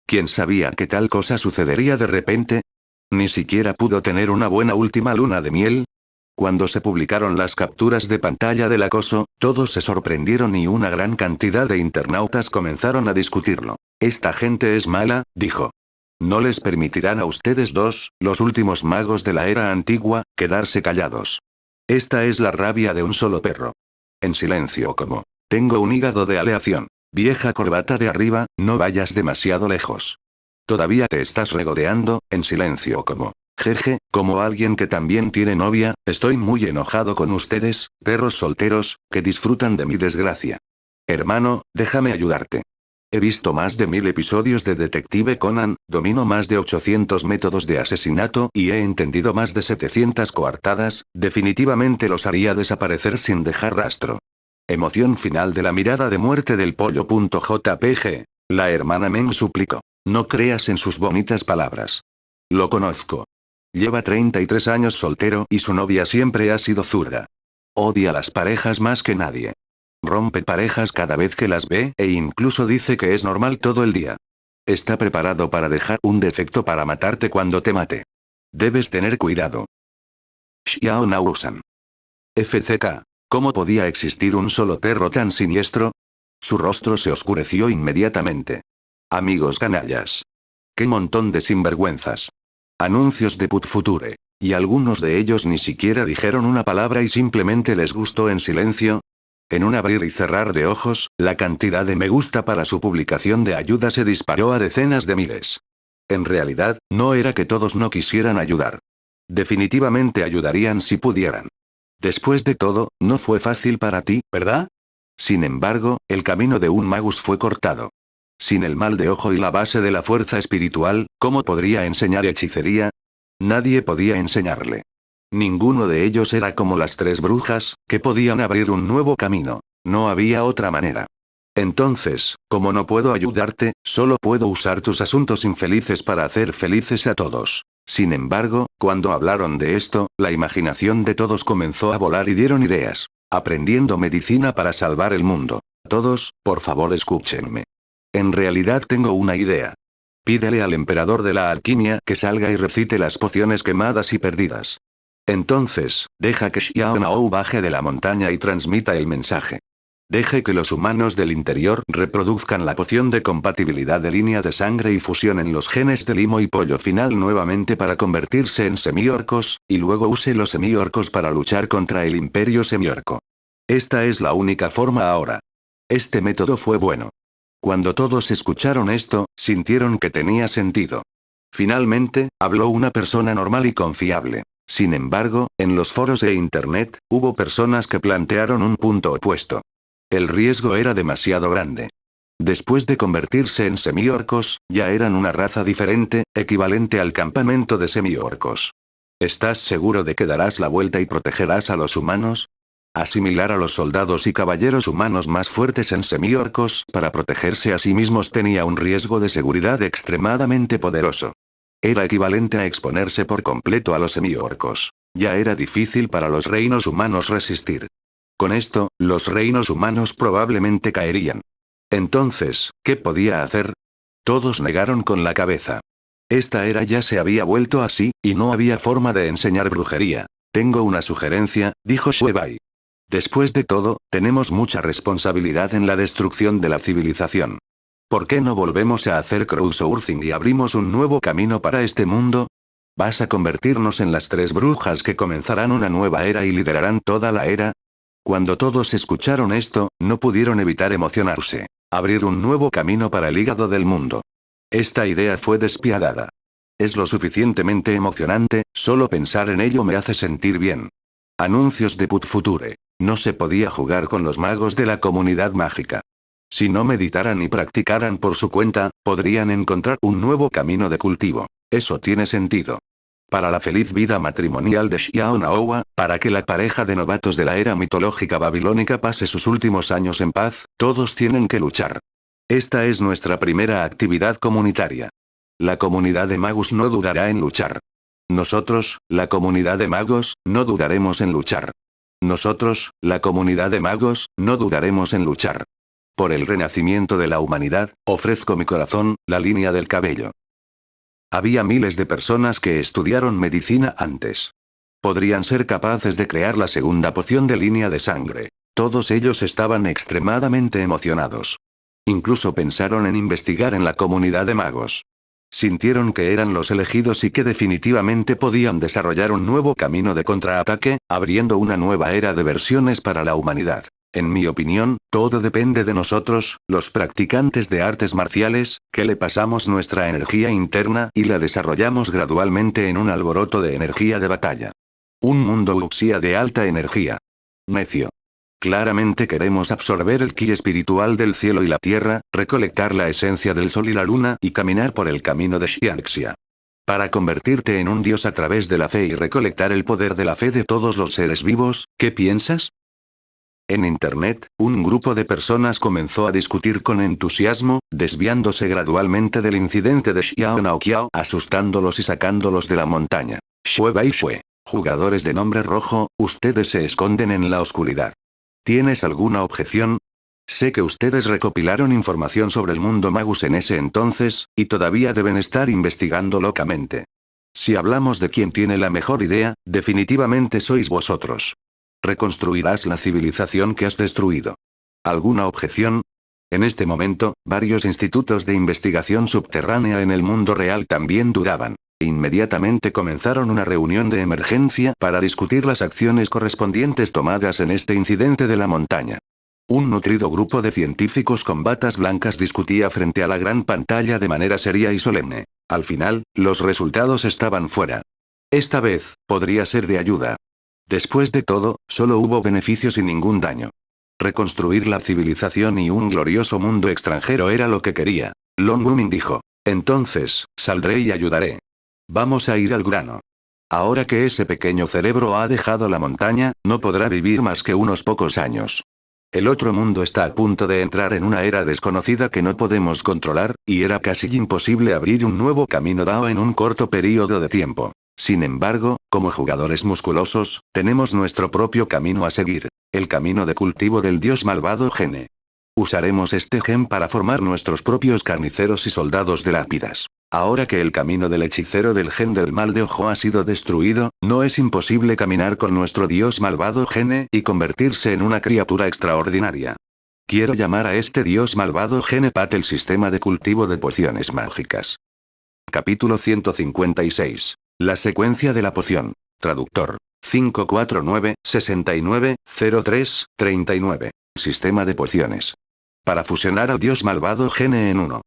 ¿Quién sabía que tal cosa sucedería de repente? ¿Ni siquiera pudo tener una buena última luna de miel? Cuando se publicaron las capturas de pantalla del acoso, todos se sorprendieron y una gran cantidad de internautas comenzaron a discutirlo. Esta gente es mala, dijo. No les permitirán a ustedes dos, los últimos magos de la era antigua, quedarse callados. Esta es la rabia de un solo perro. En silencio, como. Tengo un hígado de aleación. Vieja corbata de arriba, no vayas demasiado lejos. Todavía te estás regodeando, en silencio, como. Jeje, como alguien que también tiene novia, estoy muy enojado con ustedes, perros solteros, que disfrutan de mi desgracia. Hermano, déjame ayudarte. He visto más de 1000 episodios de Detective Conan, domino más de 800 métodos de asesinato y he entendido más de 700 coartadas, definitivamente los haría desaparecer sin dejar rastro. Emoción final de la mirada de muerte del pollo. JPG. La hermana Meng suplicó. No creas en sus bonitas palabras. Lo conozco. Lleva 33 años soltero y su novia siempre ha sido zurda. Odia las parejas más que nadie. Rompe parejas cada vez que las ve e incluso dice que es normal todo el día. Está preparado para dejar un defecto para matarte cuando te mate. Debes tener cuidado. Xiao Nausan. FCK. ¿Cómo podía existir un solo perro tan siniestro? Su rostro se oscureció inmediatamente. Amigos canallas. ¡Qué montón de sinvergüenzas! Anuncios de Putfuture. ¿Y algunos de ellos ni siquiera dijeron una palabra y simplemente les gustó en silencio? En un abrir y cerrar de ojos, la cantidad de me gusta para su publicación de ayuda se disparó a decenas de miles. En realidad, no era que todos no quisieran ayudar. Definitivamente ayudarían si pudieran. Después de todo, no fue fácil para ti, ¿verdad? Sin embargo, el camino de un magus fue cortado. Sin el mal de ojo y la base de la fuerza espiritual, ¿cómo podría enseñar hechicería? Nadie podía enseñarle. Ninguno de ellos era como las 3 brujas, que podían abrir un nuevo camino. No había otra manera. Entonces, como no puedo ayudarte, solo puedo usar tus asuntos infelices para hacer felices a todos. Sin embargo, cuando hablaron de esto, la imaginación de todos comenzó a volar y dieron ideas. Aprendiendo medicina para salvar el mundo. Todos, por favor escúchenme. En realidad tengo una idea. Pídele al emperador de la alquimia que salga y recite las pociones quemadas y perdidas. Entonces, deja que Xiao Nao baje de la montaña y transmita el mensaje. Deje que los humanos del interior reproduzcan la poción de compatibilidad de línea de sangre y fusionen los genes de limo y pollo final nuevamente para convertirse en semiorcos, y luego use los semiorcos para luchar contra el imperio semiorco. Esta es la única forma ahora. Este método fue bueno. Cuando todos escucharon esto, sintieron que tenía sentido. Finalmente, habló una persona normal y confiable. Sin embargo, en los foros de Internet, hubo personas que plantearon un punto opuesto. El riesgo era demasiado grande. Después de convertirse en semiorcos, ya eran una raza diferente, equivalente al campamento de semiorcos. ¿Estás seguro de que darás la vuelta y protegerás a los humanos? Asimilar a los soldados y caballeros humanos más fuertes en semiorcos para protegerse a sí mismos tenía un riesgo de seguridad extremadamente poderoso. Era equivalente a exponerse por completo a los semiorcos. Ya era difícil para los reinos humanos resistir. Con esto, los reinos humanos probablemente caerían. Entonces, ¿qué podía hacer? Todos negaron con la cabeza. Esta era ya se había vuelto así, y no había forma de enseñar brujería. Tengo una sugerencia, dijo Shuebai. Después de todo, tenemos mucha responsabilidad en la destrucción de la civilización. ¿Por qué no volvemos a hacer crowdsourcing y abrimos un nuevo camino para este mundo? ¿Vas a convertirnos en las 3 brujas que comenzarán una nueva era y liderarán toda la era? Cuando todos escucharon esto, no pudieron evitar emocionarse. Abrir un nuevo camino para el hígado del mundo. Esta idea fue despiadada. Es lo suficientemente emocionante, solo pensar en ello me hace sentir bien. Anuncios de Putfuture. No se podía jugar con los magos de la comunidad mágica. Si no meditaran y practicaran por su cuenta, podrían encontrar un nuevo camino de cultivo. Eso tiene sentido. Para la feliz vida matrimonial de Xiao Naowa, para que la pareja de novatos de la era mitológica babilónica pase sus últimos años en paz, todos tienen que luchar. Esta es nuestra primera actividad comunitaria. La comunidad de magos no dudará en luchar. Nosotros, la comunidad de magos, no dudaremos en luchar. Nosotros, la comunidad de magos, no dudaremos en luchar. Por el renacimiento de la humanidad, ofrezco mi corazón, la línea del cabello. Había miles de personas que estudiaron medicina antes. Podrían ser capaces de crear la segunda poción de línea de sangre. Todos ellos estaban extremadamente emocionados. Incluso pensaron en investigar en la comunidad de magos. Sintieron que eran los elegidos y que definitivamente podían desarrollar un nuevo camino de contraataque, abriendo una nueva era de versiones para la humanidad. En mi opinión, todo depende de nosotros, los practicantes de artes marciales, que le pasamos nuestra energía interna y la desarrollamos gradualmente en un alboroto de energía de batalla. Un mundo wuxia de alta energía. Necio. Claramente queremos absorber el ki espiritual del cielo y la tierra, recolectar la esencia del sol y la luna y caminar por el camino de Xianxia. Para convertirte en un dios a través de la fe y recolectar el poder de la fe de todos los seres vivos, ¿qué piensas? En Internet, un grupo de personas comenzó a discutir con entusiasmo, desviándose gradualmente del incidente de Xiao Naoqiao, asustándolos y sacándolos de la montaña. Xue Bai Xue. Jugadores de nombre rojo, ustedes se esconden en la oscuridad. ¿Tienes alguna objeción? Sé que ustedes recopilaron información sobre el mundo Magus en ese entonces, y todavía deben estar investigando locamente. Si hablamos de quién tiene la mejor idea, definitivamente sois vosotros. Reconstruirás la civilización que has destruido. ¿Alguna objeción? En este momento, varios institutos de investigación subterránea en el mundo real también duraban. Inmediatamente comenzaron una reunión de emergencia para discutir las acciones correspondientes tomadas en este incidente de la montaña. Un nutrido grupo de científicos con batas blancas discutía frente a la gran pantalla de manera seria y solemne. Al final, los resultados estaban fuera. Esta vez, podría ser de ayuda. Después de todo, solo hubo beneficios y ningún daño. Reconstruir la civilización y un glorioso mundo extranjero era lo que quería. Long Wumin dijo. Entonces, saldré y ayudaré. Vamos a ir al grano. Ahora que ese pequeño cerebro ha dejado la montaña, no podrá vivir más que unos pocos años. El otro mundo está a punto de entrar en una era desconocida que no podemos controlar, y era casi imposible abrir un nuevo camino dado en un corto periodo de tiempo. Sin embargo, como jugadores musculosos, tenemos nuestro propio camino a seguir, el camino de cultivo del dios malvado Gene. Usaremos este gen para formar nuestros propios carniceros y soldados de lápidas. Ahora que el camino del hechicero del gen del mal de ojo ha sido destruido, no es imposible caminar con nuestro dios malvado Gene y convertirse en una criatura extraordinaria. Quiero llamar a este dios malvado Gene Pat el sistema de cultivo de pociones mágicas. Capítulo 156. La secuencia de la poción. Traductor. 549-69-03-39. Sistema de pociones. Para fusionar al dios malvado Gene en uno.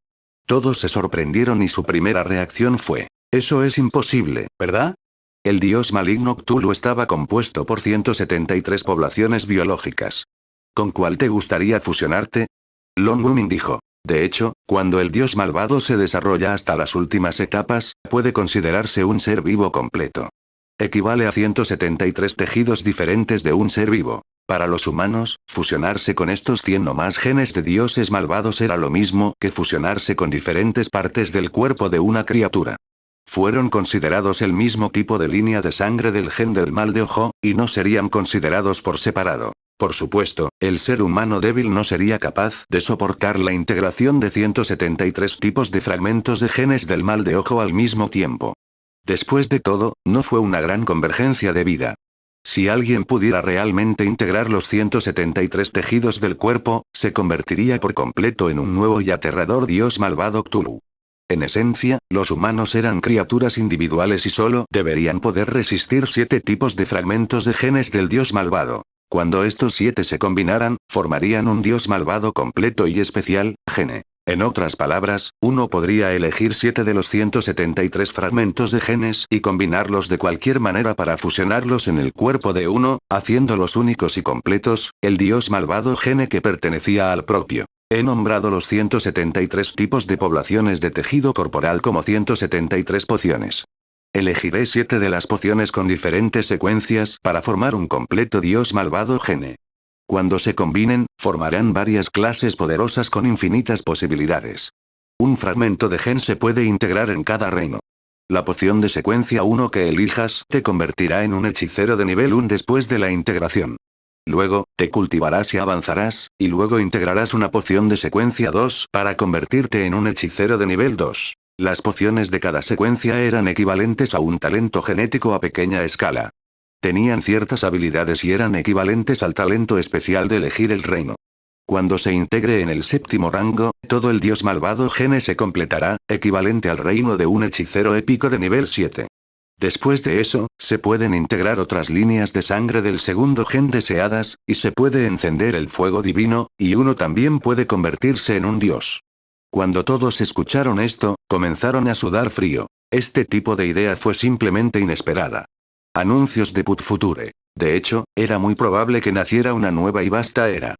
Todos se sorprendieron y su primera reacción fue: eso es imposible, ¿verdad? El dios maligno Cthulhu estaba compuesto por 173 poblaciones biológicas. ¿Con cuál te gustaría fusionarte? Long Wumin dijo. De hecho, cuando el dios malvado se desarrolla hasta las últimas etapas, puede considerarse un ser vivo completo. Equivale a 173 tejidos diferentes de un ser vivo. Para los humanos, fusionarse con estos 100 o más genes de dioses malvados era lo mismo que fusionarse con diferentes partes del cuerpo de una criatura. Fueron considerados el mismo tipo de línea de sangre del gen del mal de ojo, y no serían considerados por separado. Por supuesto, el ser humano débil no sería capaz de soportar la integración de 173 tipos de fragmentos de genes del mal de ojo al mismo tiempo. Después de todo, no fue una gran convergencia de vida. Si alguien pudiera realmente integrar los 173 tejidos del cuerpo, se convertiría por completo en un nuevo y aterrador dios malvado Cthulhu. En esencia, los humanos eran criaturas individuales y solo deberían poder resistir 7 tipos de fragmentos de genes del dios malvado. Cuando estos 7 se combinaran, formarían un dios malvado completo y especial, Gene. En otras palabras, uno podría elegir 7 de los 173 fragmentos de genes y combinarlos de cualquier manera para fusionarlos en el cuerpo de uno, haciéndolos únicos y completos, el dios malvado Gene que pertenecía al propio. He nombrado los 173 tipos de poblaciones de tejido corporal como 173 pociones. Elegiré 7 de las pociones con diferentes secuencias para formar un completo dios malvado Gene. Cuando se combinen, formarán varias clases poderosas con infinitas posibilidades. Un fragmento de gen se puede integrar en cada reino. La poción de secuencia 1 que elijas te convertirá en un hechicero de nivel 1 después de la integración. Luego, te cultivarás y avanzarás, y luego integrarás una poción de secuencia 2 para convertirte en un hechicero de nivel 2. Las pociones de cada secuencia eran equivalentes a un talento genético a pequeña escala. Tenían ciertas habilidades y eran equivalentes al talento especial de elegir el reino. Cuando se integre en el 7º rango, todo el dios malvado Gene se completará, equivalente al reino de un hechicero épico de nivel 7. Después de eso, se pueden integrar otras líneas de sangre del segundo gen deseadas, y se puede encender el fuego divino, y uno también puede convertirse en un dios. Cuando todos escucharon esto, comenzaron a sudar frío. Este tipo de idea fue simplemente inesperada. Anuncios de Put Future. De hecho, era muy probable que naciera una nueva y vasta era.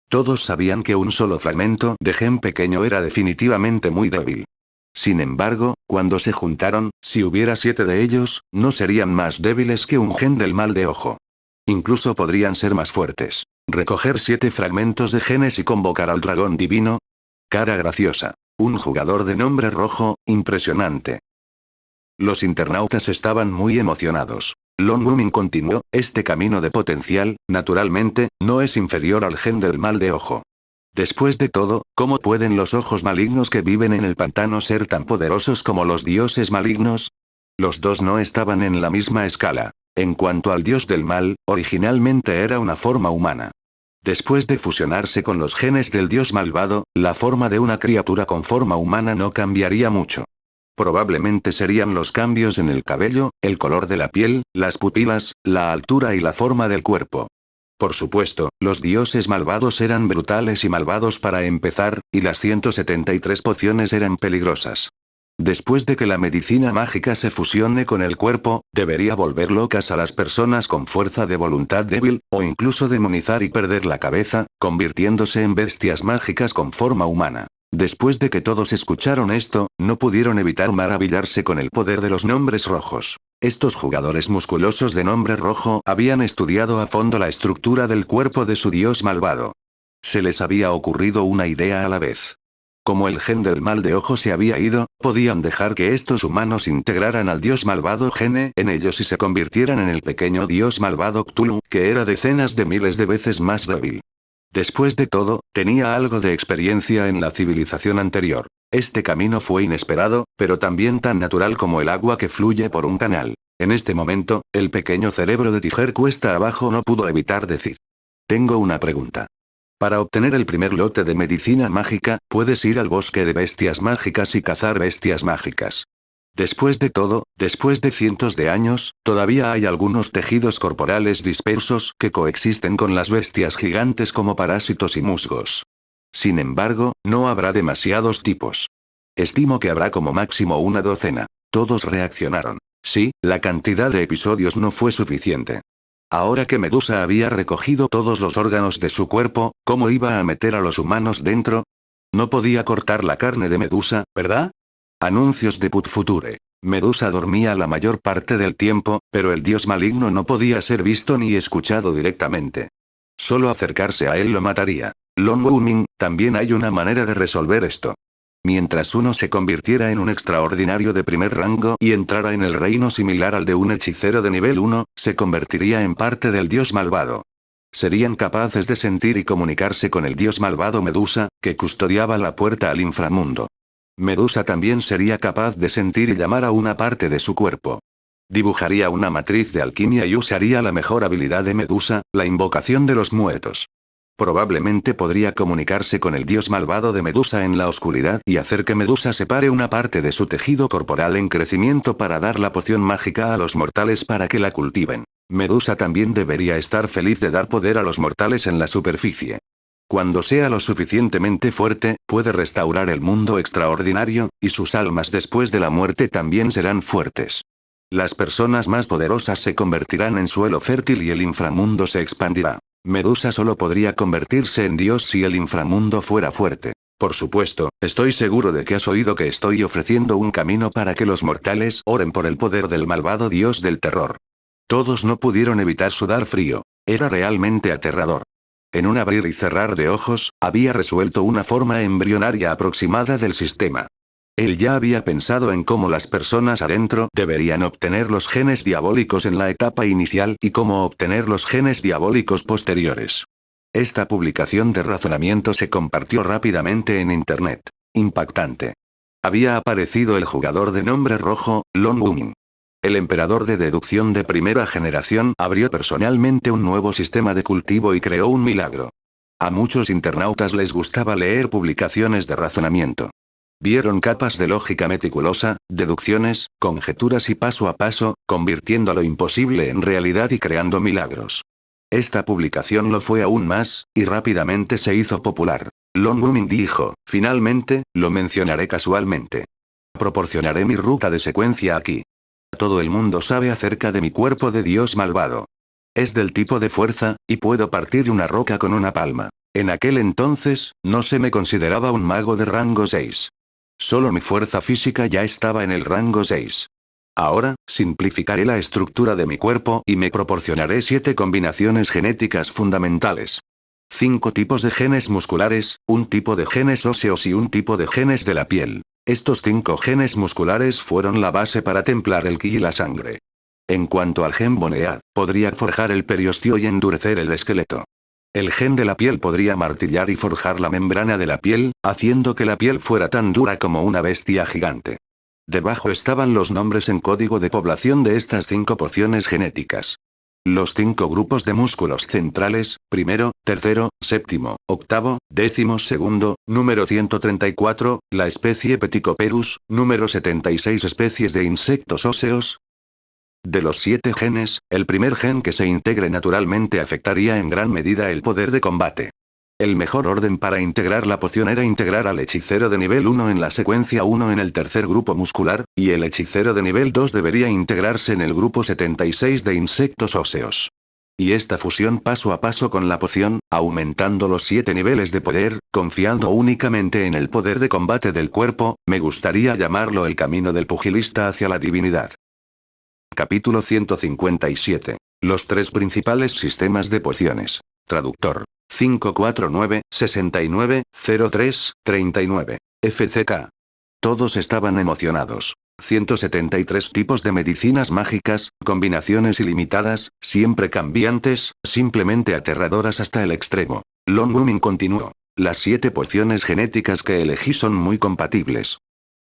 Todos sabían que un solo fragmento de gen pequeño era definitivamente muy débil. Sin embargo, cuando se juntaron, si hubiera 7 de ellos, no serían más débiles que un gen del mal de ojo. Incluso podrían ser más fuertes. Recoger 7 fragmentos de genes y convocar al dragón divino. Cara graciosa. Un jugador de nombre rojo, impresionante. Los internautas estaban muy emocionados. Lon Woomin continuó, este camino de potencial, naturalmente, no es inferior al gen del mal de ojo. Después de todo, ¿cómo pueden los ojos malignos que viven en el pantano ser tan poderosos como los dioses malignos? Los dos no estaban en la misma escala. En cuanto al dios del mal, originalmente era una forma humana. Después de fusionarse con los genes del dios malvado, la forma de una criatura con forma humana no cambiaría mucho. Probablemente serían los cambios en el cabello, el color de la piel, las pupilas, la altura y la forma del cuerpo. Por supuesto, los dioses malvados eran brutales y malvados para empezar, y las 173 pociones eran peligrosas. Después de que la medicina mágica se fusione con el cuerpo, debería volver locas a las personas con fuerza de voluntad débil, o incluso demonizar y perder la cabeza, convirtiéndose en bestias mágicas con forma humana. Después de que todos escucharon esto, no pudieron evitar maravillarse con el poder de los nombres rojos. Estos jugadores musculosos de nombre rojo habían estudiado a fondo la estructura del cuerpo de su dios malvado. Se les había ocurrido una idea a la vez. Como el gen del mal de ojo se había ido, podían dejar que estos humanos integraran al dios malvado gene en ellos y se convirtieran en el pequeño dios malvado Cthulhu, que era decenas de miles de veces más débil. Después de todo, tenía algo de experiencia en la civilización anterior. Este camino fue inesperado, pero también tan natural como el agua que fluye por un canal. En este momento, el pequeño cerebro de Tiger cuesta abajo no pudo evitar decir: tengo una pregunta. Para obtener el primer lote de medicina mágica, puedes ir al bosque de bestias mágicas y cazar bestias mágicas. Después de todo, después de cientos de años, todavía hay algunos tejidos corporales dispersos que coexisten con las bestias gigantes como parásitos y musgos. Sin embargo, no habrá demasiados tipos. Estimo que habrá como máximo una docena. Todos reaccionaron. Sí, la cantidad de episodios no fue suficiente. Ahora que Medusa había recogido todos los órganos de su cuerpo, ¿cómo iba a meter a los humanos dentro? No podía cortar la carne de Medusa, ¿verdad? Anuncios de Put Future. Medusa dormía la mayor parte del tiempo, pero el dios maligno no podía ser visto ni escuchado directamente. Solo acercarse a él lo mataría. Lon Woomin, también hay una manera de resolver esto. Mientras uno se convirtiera en un extraordinario de primer rango y entrara en el reino similar al de un hechicero de nivel 1, se convertiría en parte del dios malvado. Serían capaces de sentir y comunicarse con el dios malvado Medusa, que custodiaba la puerta al inframundo. Medusa también sería capaz de sentir y llamar a una parte de su cuerpo. Dibujaría una matriz de alquimia y usaría la mejor habilidad de Medusa, la invocación de los muertos. Probablemente podría comunicarse con el dios malvado de Medusa en la oscuridad y hacer que Medusa separe una parte de su tejido corporal en crecimiento para dar la poción mágica a los mortales para que la cultiven. Medusa también debería estar feliz de dar poder a los mortales en la superficie. Cuando sea lo suficientemente fuerte, puede restaurar el mundo extraordinario, y sus almas después de la muerte también serán fuertes. Las personas más poderosas se convertirán en suelo fértil y el inframundo se expandirá. Medusa solo podría convertirse en dios si el inframundo fuera fuerte. Por supuesto, estoy seguro de que has oído que estoy ofreciendo un camino para que los mortales oren por el poder del malvado dios del terror. Todos no pudieron evitar sudar frío. Era realmente aterrador. En un abrir y cerrar de ojos, había resuelto una forma embrionaria aproximada del sistema. Él ya había pensado en cómo las personas adentro deberían obtener los genes diabólicos en la etapa inicial y cómo obtener los genes diabólicos posteriores. Esta publicación de razonamiento se compartió rápidamente en Internet. Impactante. Había aparecido el jugador de nombre rojo, Lon Woomin. El emperador de deducción de primera generación abrió personalmente un nuevo sistema de cultivo y creó un milagro. A muchos internautas les gustaba leer publicaciones de razonamiento. Vieron capas de lógica meticulosa, deducciones, conjeturas y paso a paso, convirtiendo lo imposible en realidad y creando milagros. Esta publicación lo fue aún más, y rápidamente se hizo popular. Lon Woomin dijo: finalmente, lo mencionaré casualmente. Proporcionaré mi ruta de secuencia aquí. Todo el mundo sabe acerca de mi cuerpo de dios malvado. Es del tipo de fuerza, y puedo partir una roca con una palma. En aquel entonces, no se me consideraba un mago de rango 6. Solo mi fuerza física ya estaba en el rango 6. Ahora, simplificaré la estructura de mi cuerpo y me proporcionaré 7 combinaciones genéticas fundamentales. 5 tipos de genes musculares, un tipo de genes óseos y un tipo de genes de la piel. Estos 5 genes musculares fueron la base para templar el ki y la sangre. En cuanto al gen Bonead, podría forjar el periostio y endurecer el esqueleto. El gen de la piel podría martillar y forjar la membrana de la piel, haciendo que la piel fuera tan dura como una bestia gigante. Debajo estaban los nombres en código de población de estas 5 porciones genéticas. Los 5 grupos de músculos centrales, primero, tercero, séptimo, octavo, décimo segundo, número 134, la especie Peticoperus, número 76 especies de insectos óseos. De los 7 genes, el primer gen que se integre naturalmente afectaría en gran medida el poder de combate. El mejor orden para integrar la poción era integrar al hechicero de nivel 1 en la secuencia 1 en el tercer grupo muscular, y el hechicero de nivel 2 debería integrarse en el grupo 76 de insectos óseos. Y esta fusión paso a paso con la poción, aumentando los 7 niveles de poder, confiando únicamente en el poder de combate del cuerpo, me gustaría llamarlo el camino del pugilista hacia la divinidad. Capítulo 157. Los 3 principales sistemas de pociones. Traductor. 549-69-03-39. FCK. Todos estaban emocionados. 173 tipos de medicinas mágicas, combinaciones ilimitadas, siempre cambiantes, simplemente aterradoras hasta el extremo. Lon Wumin continuó. Las 7 pociones genéticas que elegí son muy compatibles.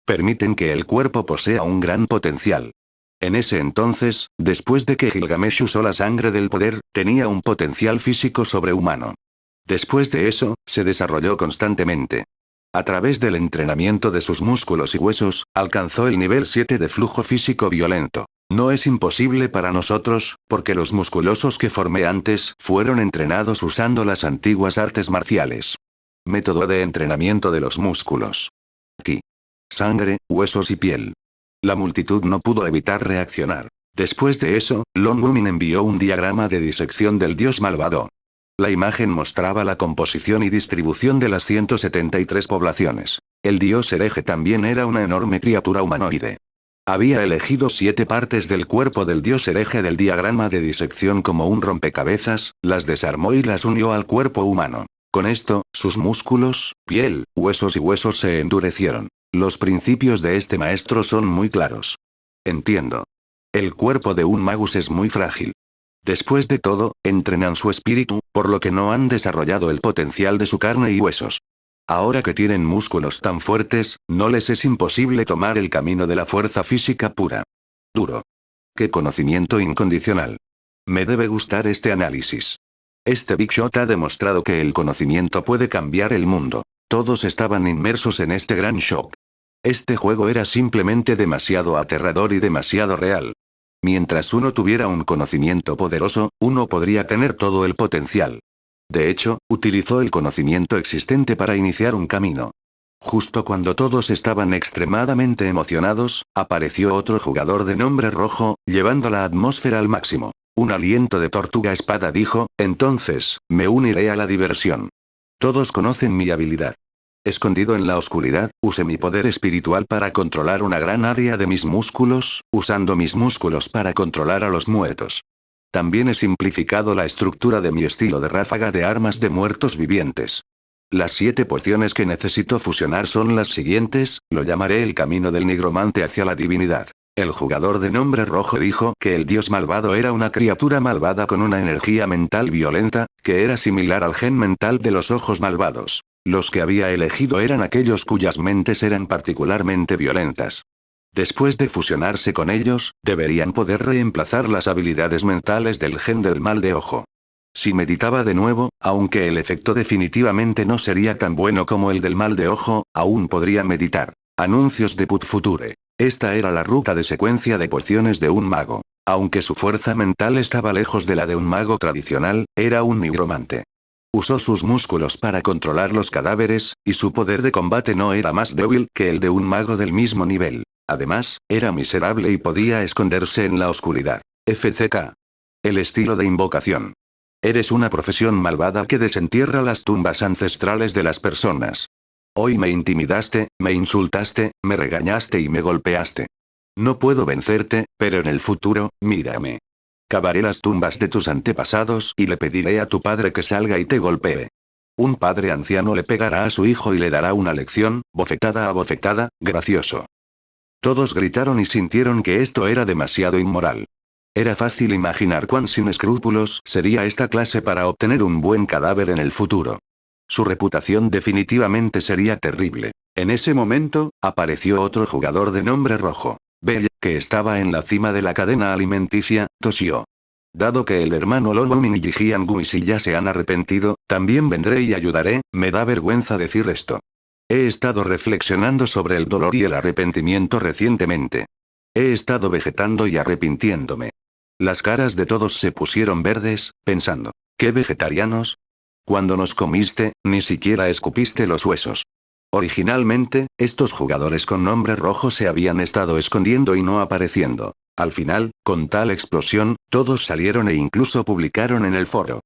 Permiten que el cuerpo posea un gran potencial. En ese entonces, después de que Gilgamesh usó la sangre del poder, tenía un potencial físico sobrehumano. Después de eso, se desarrolló constantemente. A través del entrenamiento de sus músculos y huesos, alcanzó el nivel 7 de flujo físico violento. No es imposible para nosotros, porque los musculosos que formé antes fueron entrenados usando las antiguas artes marciales. Método de entrenamiento de los músculos. Ki. Sangre, huesos y piel. La multitud no pudo evitar reaccionar. Después de eso, Lon Wumin envió un diagrama de disección del dios malvado. La imagen mostraba la composición y distribución de las 173 poblaciones. El dios hereje también era una enorme criatura humanoide. Había elegido 7 partes del cuerpo del dios hereje del diagrama de disección como un rompecabezas, las desarmó y las unió al cuerpo humano. Con esto, sus músculos, piel, huesos y huesos se endurecieron. Los principios de este maestro son muy claros. Entiendo. El cuerpo de un magus es muy frágil. Después de todo, entrenan su espíritu, por lo que no han desarrollado el potencial de su carne y huesos. Ahora que tienen músculos tan fuertes, no les es imposible tomar el camino de la fuerza física pura. Duro. ¡Qué conocimiento incondicional! Me debe gustar este análisis. Este Big Shot ha demostrado que el conocimiento puede cambiar el mundo. Todos estaban inmersos en este gran shock. Este juego era simplemente demasiado aterrador y demasiado real. Mientras uno tuviera un conocimiento poderoso, uno podría tener todo el potencial. De hecho, utilizó el conocimiento existente para iniciar un camino. Justo cuando todos estaban extremadamente emocionados, apareció otro jugador de nombre Rojo, llevando la atmósfera al máximo. Un aliento de tortuga espada dijo, entonces, me uniré a la diversión. Todos conocen mi habilidad. Escondido en la oscuridad, usé mi poder espiritual para controlar una gran área de mis músculos, usando mis músculos para controlar a los muertos. También he simplificado la estructura de mi estilo de ráfaga de armas de muertos vivientes. Las 7 pociones que necesito fusionar son las siguientes, lo llamaré el camino del nigromante hacia la divinidad. El jugador de nombre Rojo dijo que el dios malvado era una criatura malvada con una energía mental violenta, que era similar al gen mental de los ojos malvados. Los que había elegido eran aquellos cuyas mentes eran particularmente violentas. Después de fusionarse con ellos, deberían poder reemplazar las habilidades mentales del gen del mal de ojo. Si meditaba de nuevo, aunque el efecto definitivamente no sería tan bueno como el del mal de ojo, aún podría meditar. Anuncios de Put Future. Esta era la ruta de secuencia de pociones de un mago. Aunque su fuerza mental estaba lejos de la de un mago tradicional, era un nigromante. Usó sus músculos para controlar los cadáveres, y su poder de combate no era más débil que el de un mago del mismo nivel. Además, era miserable y podía esconderse en la oscuridad. FCK. El estilo de invocación. Eres una profesión malvada que desentierra las tumbas ancestrales de las personas. Hoy me intimidaste, me insultaste, me regañaste y me golpeaste. No puedo vencerte, pero en el futuro, mírame. Cavaré las tumbas de tus antepasados y le pediré a tu padre que salga y te golpee. Un padre anciano le pegará a su hijo y le dará una lección, bofetada a bofetada, gracioso. Todos gritaron y sintieron que esto era demasiado inmoral. Era fácil imaginar cuán sin escrúpulos sería esta clase para obtener un buen cadáver en el futuro. Su reputación definitivamente sería terrible. En ese momento, apareció otro jugador de nombre Rojo. Bell, que estaba en la cima de la cadena alimenticia, tosió. Dado que el hermano Longmin y Jijian Guisi ya se han arrepentido, también vendré y ayudaré, me da vergüenza decir esto. He estado reflexionando sobre el dolor y el arrepentimiento recientemente. He estado vegetando y arrepintiéndome. Las caras de todos se pusieron verdes, pensando, ¿qué vegetarianos? Cuando nos comiste, ni siquiera escupiste los huesos. Originalmente, estos jugadores con nombre rojo se habían estado escondiendo y no apareciendo. Al final, con tal explosión, todos salieron e incluso publicaron en el foro.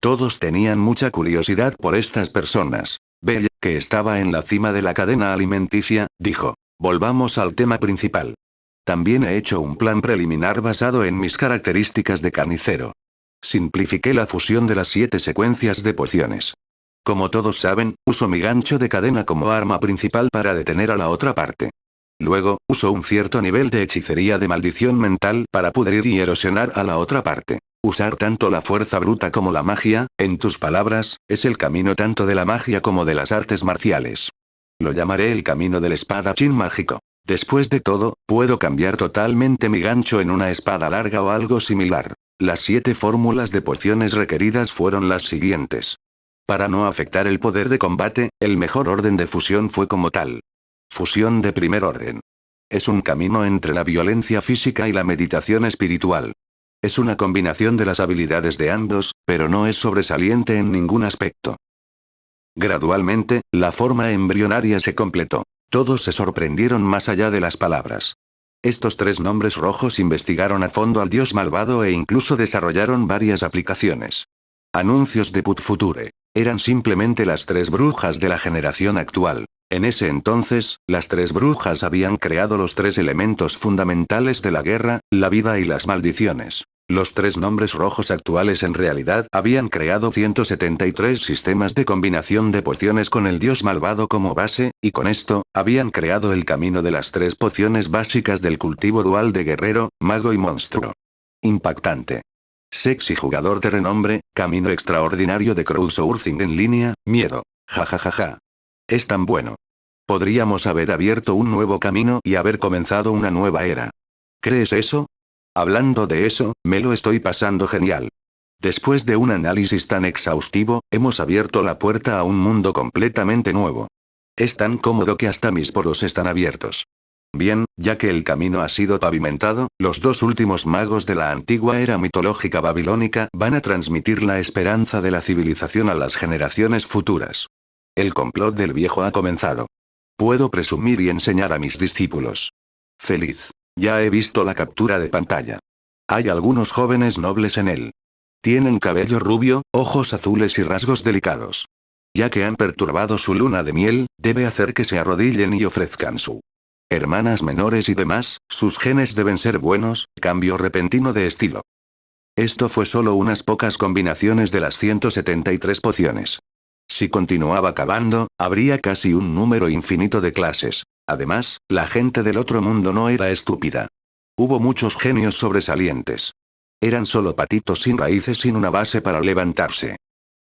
Todos tenían mucha curiosidad por estas personas. Bell, que estaba en la cima de la cadena alimenticia, dijo, volvamos al tema principal. También he hecho un plan preliminar basado en mis características de carnicero. Simplifiqué la fusión de las 7 secuencias de pociones. Como todos saben, uso mi gancho de cadena como arma principal para detener a la otra parte. Luego, uso un cierto nivel de hechicería de maldición mental para pudrir y erosionar a la otra parte. Usar tanto la fuerza bruta como la magia, en tus palabras, es el camino tanto de la magia como de las artes marciales. Lo llamaré el camino del espadachín mágico. Después de todo, puedo cambiar totalmente mi gancho en una espada larga o algo similar. Las 7 fórmulas de pociones requeridas fueron las siguientes. Para no afectar el poder de combate, el mejor orden de fusión fue como tal. Fusión de primer orden. Es un camino entre la violencia física y la meditación espiritual. Es una combinación de las habilidades de ambos, pero no es sobresaliente en ningún aspecto. Gradualmente, la forma embrionaria se completó. Todos se sorprendieron más allá de las palabras. Estos 3 nombres rojos investigaron a fondo al dios malvado e incluso desarrollaron varias aplicaciones. Anuncios de Put Future. Eran simplemente las 3 brujas de la generación actual. En ese entonces, las 3 brujas habían creado los 3 elementos fundamentales de la guerra, la vida y las maldiciones. Los 3 nombres rojos actuales en realidad habían creado 173 sistemas de combinación de pociones con el dios malvado como base, y con esto, habían creado el camino de las 3 pociones básicas del cultivo dual de guerrero, mago y monstruo. Impactante. Sexy jugador de renombre, camino extraordinario de crowdsourcing en línea, miedo. Jajajaja. Es tan bueno. Podríamos haber abierto un nuevo camino y haber comenzado una nueva era. ¿Crees eso? Hablando de eso, me lo estoy pasando genial. Después de un análisis tan exhaustivo, hemos abierto la puerta a un mundo completamente nuevo. Es tan cómodo que hasta mis poros están abiertos. Bien, ya que el camino ha sido pavimentado, los 2 últimos magos de la antigua era mitológica babilónica van a transmitir la esperanza de la civilización a las generaciones futuras. El complot del viejo ha comenzado. Puedo presumir y enseñar a mis discípulos. Feliz. Ya he visto la captura de pantalla. Hay algunos jóvenes nobles en él. Tienen cabello rubio, ojos azules y rasgos delicados. Ya que han perturbado su luna de miel, debe hacer que se arrodillen y ofrezcan su hermanas menores y demás, sus genes deben ser buenos, cambio repentino de estilo. Esto fue solo unas pocas combinaciones de las 173 pociones. Si continuaba cavando, habría casi un número infinito de clases. Además, la gente del otro mundo no era estúpida. Hubo muchos genios sobresalientes. Eran solo patitos sin raíces sin una base para levantarse.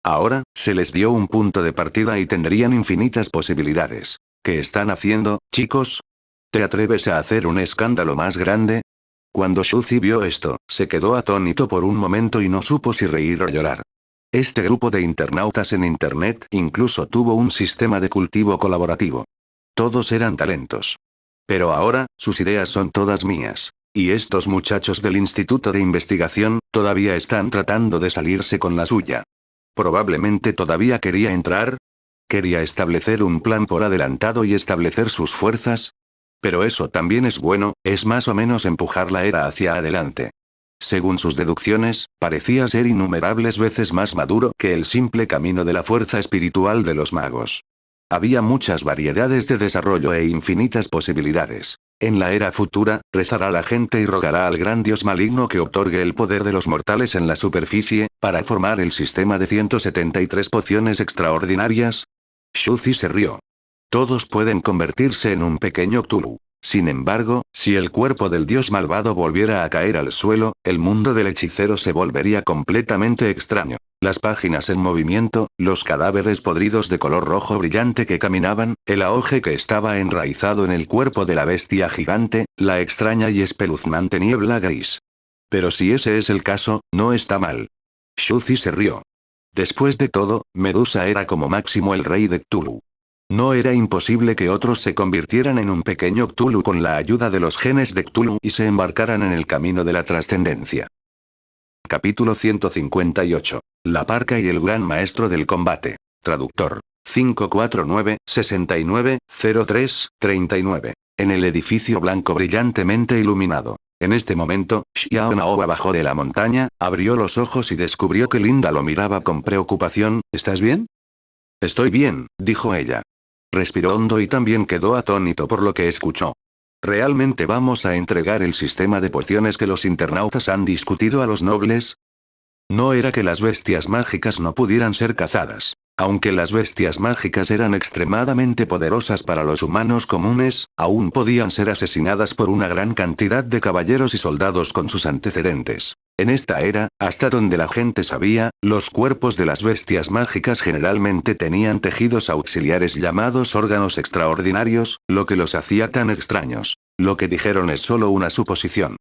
Ahora, se les dio un punto de partida y tendrían infinitas posibilidades. ¿Qué están haciendo, chicos? ¿Te atreves a hacer un escándalo más grande? Cuando Shuzi vio esto, se quedó atónito por un momento y no supo si reír o llorar. Este grupo de internautas en Internet incluso tuvo un sistema de cultivo colaborativo. Todos eran talentos. Pero ahora, sus ideas son todas mías. Y estos muchachos del Instituto de Investigación, todavía están tratando de salirse con la suya. Probablemente todavía quería entrar. Quería establecer un plan por adelantado y establecer sus fuerzas. Pero eso también es bueno, es más o menos empujar la era hacia adelante. Según sus deducciones, parecía ser innumerables veces más maduro que el simple camino de la fuerza espiritual de los magos. Había muchas variedades de desarrollo e infinitas posibilidades. En la era futura, rezará la gente y rogará al gran dios maligno que otorgue el poder de los mortales en la superficie, para formar el sistema de 173 pociones extraordinarias. Shuzi se rió. Todos pueden convertirse en un pequeño Cthulhu. Sin embargo, si el cuerpo del dios malvado volviera a caer al suelo, el mundo del hechicero se volvería completamente extraño. Las páginas en movimiento, los cadáveres podridos de color rojo brillante que caminaban, el auge que estaba enraizado en el cuerpo de la bestia gigante, la extraña y espeluznante niebla gris. Pero si ese es el caso, no está mal. Shuzi se rió. Después de todo, Medusa era como máximo el rey de Cthulhu. No era imposible que otros se convirtieran en un pequeño Cthulhu con la ayuda de los genes de Cthulhu y se embarcaran en el camino de la trascendencia. Capítulo 158. La Parca y el Gran Maestro del Combate. Traductor. 549-69-03-39. En el edificio blanco brillantemente iluminado. En este momento, Xiao Naoba bajó de la montaña, abrió los ojos y descubrió que Linda lo miraba con preocupación. ¿Estás bien? Estoy bien, dijo ella. Respiró hondo y también quedó atónito por lo que escuchó. ¿Realmente vamos a entregar el sistema de pociones que los internautas han discutido a los nobles? No era que las bestias mágicas no pudieran ser cazadas. Aunque las bestias mágicas eran extremadamente poderosas para los humanos comunes, aún podían ser asesinadas por una gran cantidad de caballeros y soldados con sus antecedentes. En esta era, hasta donde la gente sabía, los cuerpos de las bestias mágicas generalmente tenían tejidos auxiliares llamados órganos extraordinarios, lo que los hacía tan extraños. Lo que dijeron es solo una suposición.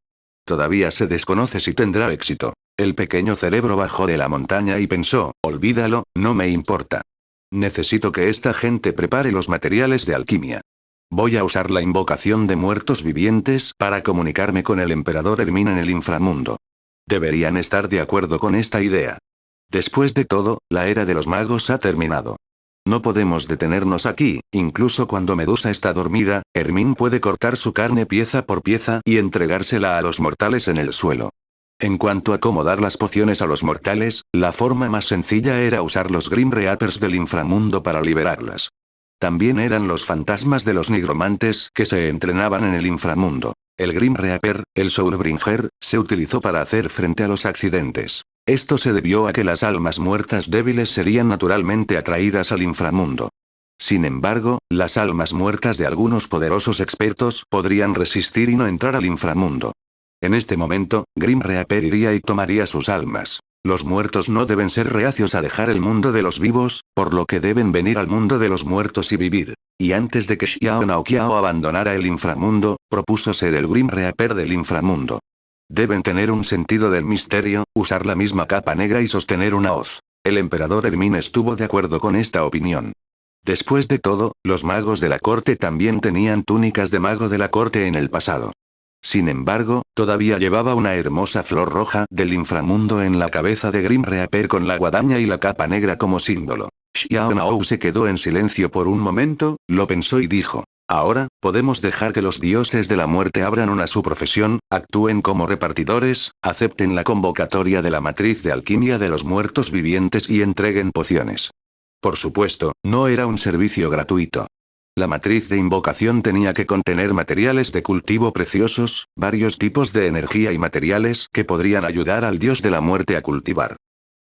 Todavía se desconoce si tendrá éxito. El pequeño cerebro bajó de la montaña y pensó, olvídalo, no me importa. Necesito que esta gente prepare los materiales de alquimia. Voy a usar la invocación de muertos vivientes para comunicarme con el emperador Hermín en el inframundo. Deberían estar de acuerdo con esta idea. Después de todo, la era de los magos ha terminado. No podemos detenernos aquí, incluso cuando Medusa está dormida, Hermín puede cortar su carne pieza por pieza y entregársela a los mortales en el suelo. En cuanto a cómo dar las pociones a los mortales, la forma más sencilla era usar los Grim Reapers del inframundo para liberarlas. También eran los fantasmas de los nigromantes que se entrenaban en el inframundo. El Grim Reaper, el Soulbringer, se utilizó para hacer frente a los accidentes. Esto se debió a que las almas muertas débiles serían naturalmente atraídas al inframundo. Sin embargo, las almas muertas de algunos poderosos expertos podrían resistir y no entrar al inframundo. En este momento, Grim Reaper iría y tomaría sus almas. Los muertos no deben ser reacios a dejar el mundo de los vivos, por lo que deben venir al mundo de los muertos y vivir. Y antes de que Xiao Naoqiao abandonara el inframundo, propuso ser el Grim Reaper del inframundo. Deben tener un sentido del misterio, usar la misma capa negra y sostener una hoz. El emperador Hermín estuvo de acuerdo con esta opinión. Después de todo, los magos de la corte también tenían túnicas de mago de la corte en el pasado. Sin embargo, todavía llevaba una hermosa flor roja del inframundo en la cabeza de Grim Reaper con la guadaña y la capa negra como símbolo. Xiao Nao se quedó en silencio por un momento, lo pensó y dijo. Ahora, podemos dejar que los dioses de la muerte abran una su profesión, actúen como repartidores, acepten la convocatoria de la matriz de alquimia de los muertos vivientes y entreguen pociones. Por supuesto, no era un servicio gratuito. La matriz de invocación tenía que contener materiales de cultivo preciosos, varios tipos de energía y materiales que podrían ayudar al dios de la muerte a cultivar.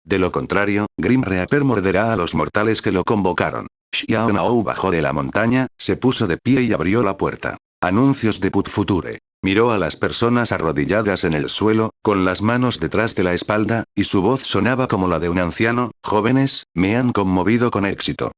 De lo contrario, Grim Reaper morderá a los mortales que lo convocaron. Xiao Nao bajó de la montaña, se puso de pie y abrió la puerta. Anuncios de Put Future. Miró a las personas arrodilladas en el suelo, con las manos detrás de la espalda, y su voz sonaba como la de un anciano. Jóvenes, me han conmovido con éxito.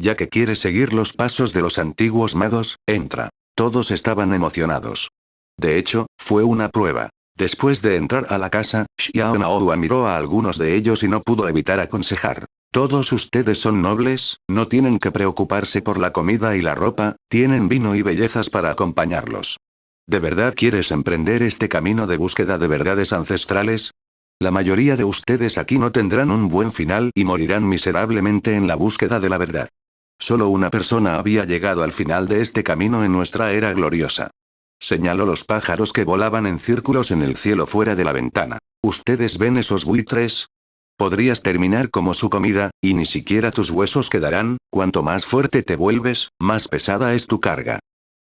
Ya que quiere seguir los pasos de los antiguos magos, entra. Todos estaban emocionados. De hecho, fue una prueba. Después de entrar a la casa, Xiao Naoba miró a algunos de ellos y no pudo evitar aconsejar. Todos ustedes son nobles, no tienen que preocuparse por la comida y la ropa, tienen vino y bellezas para acompañarlos. ¿De verdad quieres emprender este camino de búsqueda de verdades ancestrales? La mayoría de ustedes aquí no tendrán un buen final y morirán miserablemente en la búsqueda de la verdad. Solo una persona había llegado al final de este camino en nuestra era gloriosa. Señaló los pájaros que volaban en círculos en el cielo fuera de la ventana. ¿Ustedes ven esos buitres? Podrías terminar como su comida, y ni siquiera tus huesos quedarán. Cuanto más fuerte te vuelves, más pesada es tu carga.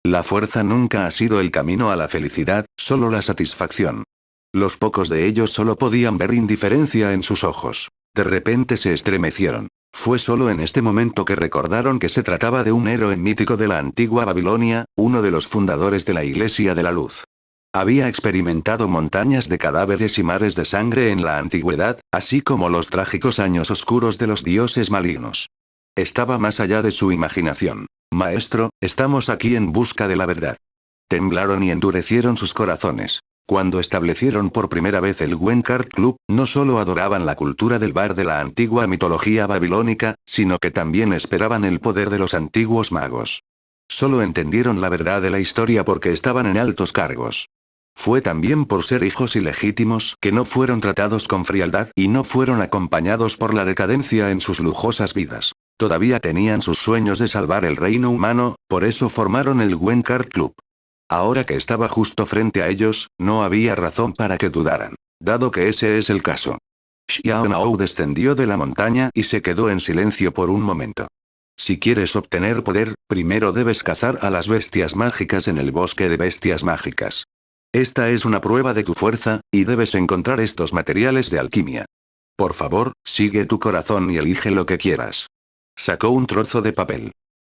La fuerza nunca ha sido el camino a la felicidad, solo la satisfacción. Los pocos de ellos solo podían ver indiferencia en sus ojos. De repente se estremecieron. Fue solo en este momento que recordaron que se trataba de un héroe mítico de la antigua Babilonia, uno de los fundadores de la Iglesia de la Luz. Había experimentado montañas de cadáveres y mares de sangre en la antigüedad, así como los trágicos años oscuros de los dioses malignos. Estaba más allá de su imaginación. Maestro, estamos aquí en busca de la verdad. Temblaron y endurecieron sus corazones. Cuando establecieron por primera vez el Gwen Card Club, no solo adoraban la cultura del bar de la antigua mitología babilónica, sino que también esperaban el poder de los antiguos magos. Solo entendieron la verdad de la historia porque estaban en altos cargos. Fue también por ser hijos ilegítimos que no fueron tratados con frialdad y no fueron acompañados por la decadencia en sus lujosas vidas. Todavía tenían sus sueños de salvar el reino humano, por eso formaron el Gwen Card Club. Ahora que estaba justo frente a ellos, no había razón para que dudaran. Dado que ese es el caso. Xiaonao descendió de la montaña y se quedó en silencio por un momento. Si quieres obtener poder, primero debes cazar a las bestias mágicas en el bosque de bestias mágicas. Esta es una prueba de tu fuerza, y debes encontrar estos materiales de alquimia. Por favor, sigue tu corazón y elige lo que quieras. Sacó un trozo de papel.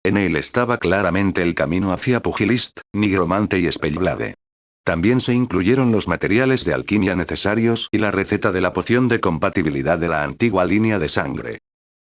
En él estaba claramente el camino hacia Pugilist, Nigromante y Spellblade. También se incluyeron los materiales de alquimia necesarios y la receta de la poción de compatibilidad de la antigua línea de sangre.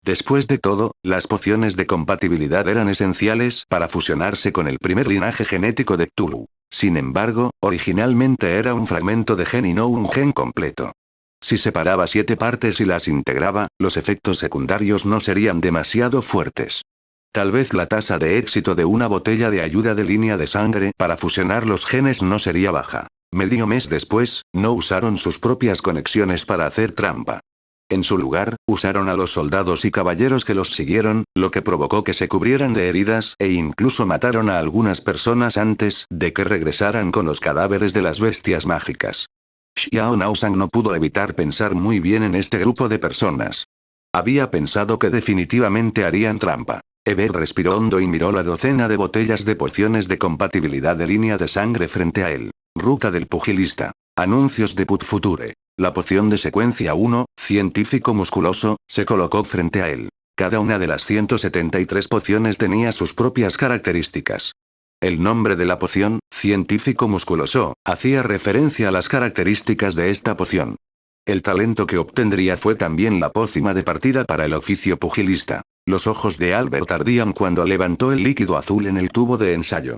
Después de todo, las pociones de compatibilidad eran esenciales para fusionarse con el primer linaje genético de Cthulhu. Sin embargo, originalmente era un fragmento de gen y no un gen completo. Si separaba 7 partes y las integraba, los efectos secundarios no serían demasiado fuertes. Tal vez la tasa de éxito de una botella de ayuda de línea de sangre para fusionar los genes no sería baja. Medio mes después, no usaron sus propias conexiones para hacer trampa. En su lugar, usaron a los soldados y caballeros que los siguieron, lo que provocó que se cubrieran de heridas e incluso mataron a algunas personas antes de que regresaran con los cadáveres de las bestias mágicas. Xiao Naosang no pudo evitar pensar muy bien en este grupo de personas. Había pensado que definitivamente harían trampa. Eber respiró hondo y miró la docena de botellas de pociones de compatibilidad de línea de sangre frente a él. Ruta del pugilista. Anuncios de Put Future. La poción de secuencia 1, científico musculoso, se colocó frente a él. Cada una de las 173 pociones tenía sus propias características. El nombre de la poción, científico musculoso, hacía referencia a las características de esta poción. El talento que obtendría fue también la pócima de partida para el oficio pugilista. Los ojos de Albert ardían cuando levantó el líquido azul en el tubo de ensayo.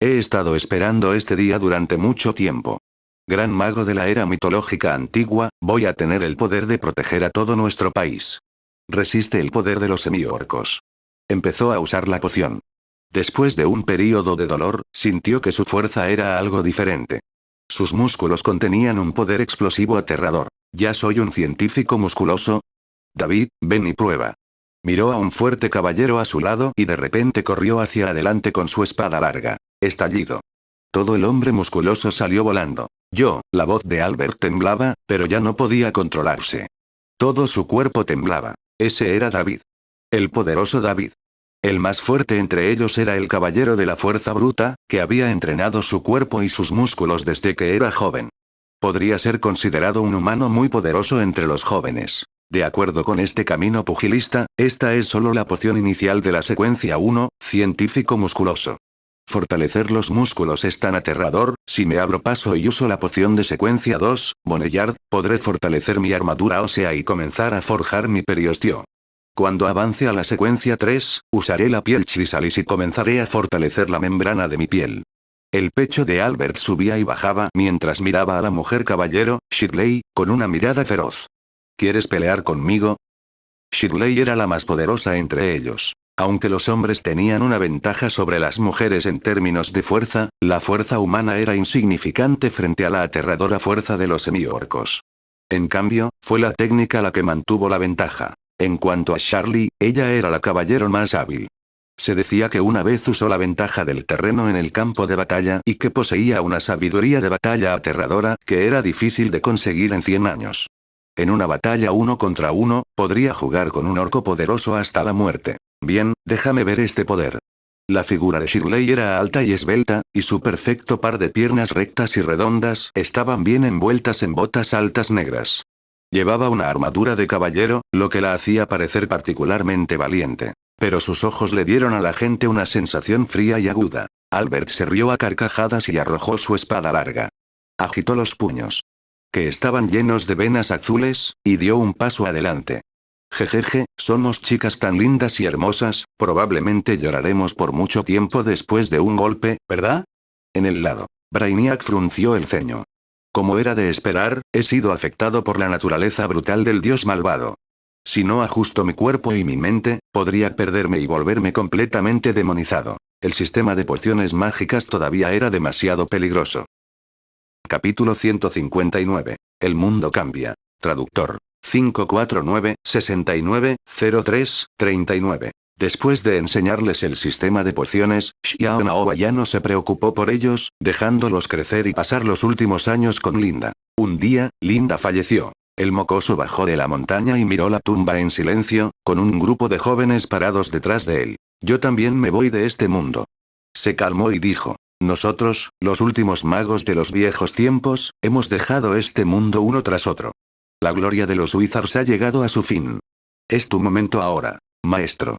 He estado esperando este día durante mucho tiempo. Gran mago de la era mitológica antigua, voy a tener el poder de proteger a todo nuestro país. Resiste el poder de los semiorcos. Empezó a usar la poción. Después de un período de dolor, sintió que su fuerza era algo diferente. Sus músculos contenían un poder explosivo aterrador. ¿Ya soy un científico musculoso? David, ven y prueba. Miró a un fuerte caballero a su lado y de repente corrió hacia adelante con su espada larga. Estallido. Todo el hombre musculoso salió volando. La voz de Albert temblaba, pero ya no podía controlarse. Todo su cuerpo temblaba. Ese era David. El poderoso David. El más fuerte entre ellos era el caballero de la fuerza bruta, que había entrenado su cuerpo y sus músculos desde que era joven. Podría ser considerado un humano muy poderoso entre los jóvenes. De acuerdo con este camino pugilista, esta es solo la poción inicial de la secuencia 1, científico musculoso. Fortalecer los músculos es tan aterrador, si me abro paso y uso la poción de secuencia 2, Boneyard, podré fortalecer mi armadura ósea y comenzar a forjar mi periostio. Cuando avance a la secuencia 3, usaré la piel chrysalis y comenzaré a fortalecer la membrana de mi piel. El pecho de Albert subía y bajaba mientras miraba a la mujer caballero, Shirley, con una mirada feroz. ¿Quieres pelear conmigo? Shirley era la más poderosa entre ellos. Aunque los hombres tenían una ventaja sobre las mujeres en términos de fuerza, la fuerza humana era insignificante frente a la aterradora fuerza de los semiorcos. En cambio, fue la técnica la que mantuvo la ventaja. En cuanto a Charlie, ella era la caballero más hábil. Se decía que una vez usó la ventaja del terreno en el campo de batalla y que poseía una sabiduría de batalla aterradora que era difícil de conseguir en 100 años. En una batalla 1 contra 1, podría jugar con un orco poderoso hasta la muerte. Bien, déjame ver este poder. La figura de Shirley era alta y esbelta, y su perfecto par de piernas rectas y redondas estaban bien envueltas en botas altas negras. Llevaba una armadura de caballero, lo que la hacía parecer particularmente valiente. Pero sus ojos le dieron a la gente una sensación fría y aguda. Albert se rió a carcajadas y arrojó su espada larga. Agitó los puños, que estaban llenos de venas azules, y dio un paso adelante. Jejeje, somos chicas tan lindas y hermosas, probablemente lloraremos por mucho tiempo después de un golpe, ¿verdad? En el lado. Brainiac frunció el ceño. Como era de esperar, he sido afectado por la naturaleza brutal del dios malvado. Si no ajusto mi cuerpo y mi mente, podría perderme y volverme completamente demonizado. El sistema de pociones mágicas todavía era demasiado peligroso. Capítulo 159. El mundo cambia. Traductor. 549-69-03-39. Después de enseñarles el sistema de pociones, Xiao Naoba ya no se preocupó por ellos, dejándolos crecer y pasar los últimos años con Linda. Un día, Linda falleció. El mocoso bajó de la montaña y miró la tumba en silencio, con un grupo de jóvenes parados detrás de él. Yo también me voy de este mundo. Se calmó y dijo. Nosotros, los últimos magos de los viejos tiempos, hemos dejado este mundo uno tras otro. La gloria de los Wizards ha llegado a su fin. Es tu momento ahora, maestro.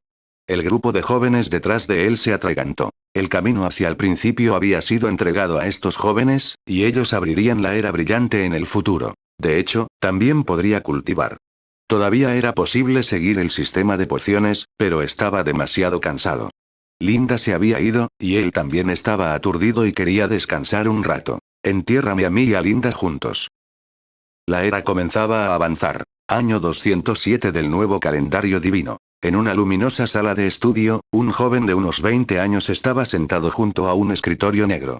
El grupo de jóvenes detrás de él se atragantó. El camino hacia el principio había sido entregado a estos jóvenes, y ellos abrirían la era brillante en el futuro. De hecho, también podría cultivar. Todavía era posible seguir el sistema de pociones, pero estaba demasiado cansado. Linda se había ido, y él también estaba aturdido y quería descansar un rato. Entiérrame a mí y a Linda juntos. La era comenzaba a avanzar. Año 207 del nuevo calendario divino. En una luminosa sala de estudio, un joven de unos 20 años estaba sentado junto a un escritorio negro.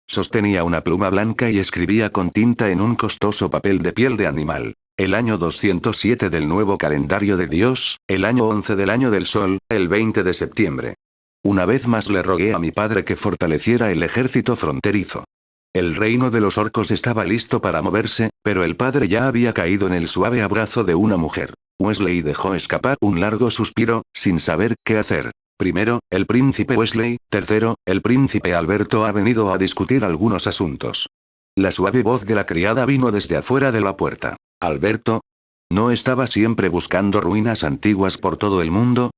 Sostenía una pluma blanca y escribía con tinta en un costoso papel de piel de animal. El año 207 del nuevo calendario de Dios, el año 11 del año del sol, el 20 de septiembre. Una vez más le rogué a mi padre que fortaleciera el ejército fronterizo. El reino de los orcos estaba listo para moverse, pero el padre ya había caído en el suave abrazo de una mujer. Wesley dejó escapar un largo suspiro, sin saber qué hacer. Primero, el príncipe Wesley, tercero, el príncipe Alberto ha venido a discutir algunos asuntos. La suave voz de la criada vino desde afuera de la puerta. Alberto, ¿no estaba siempre buscando ruinas antiguas por todo el mundo?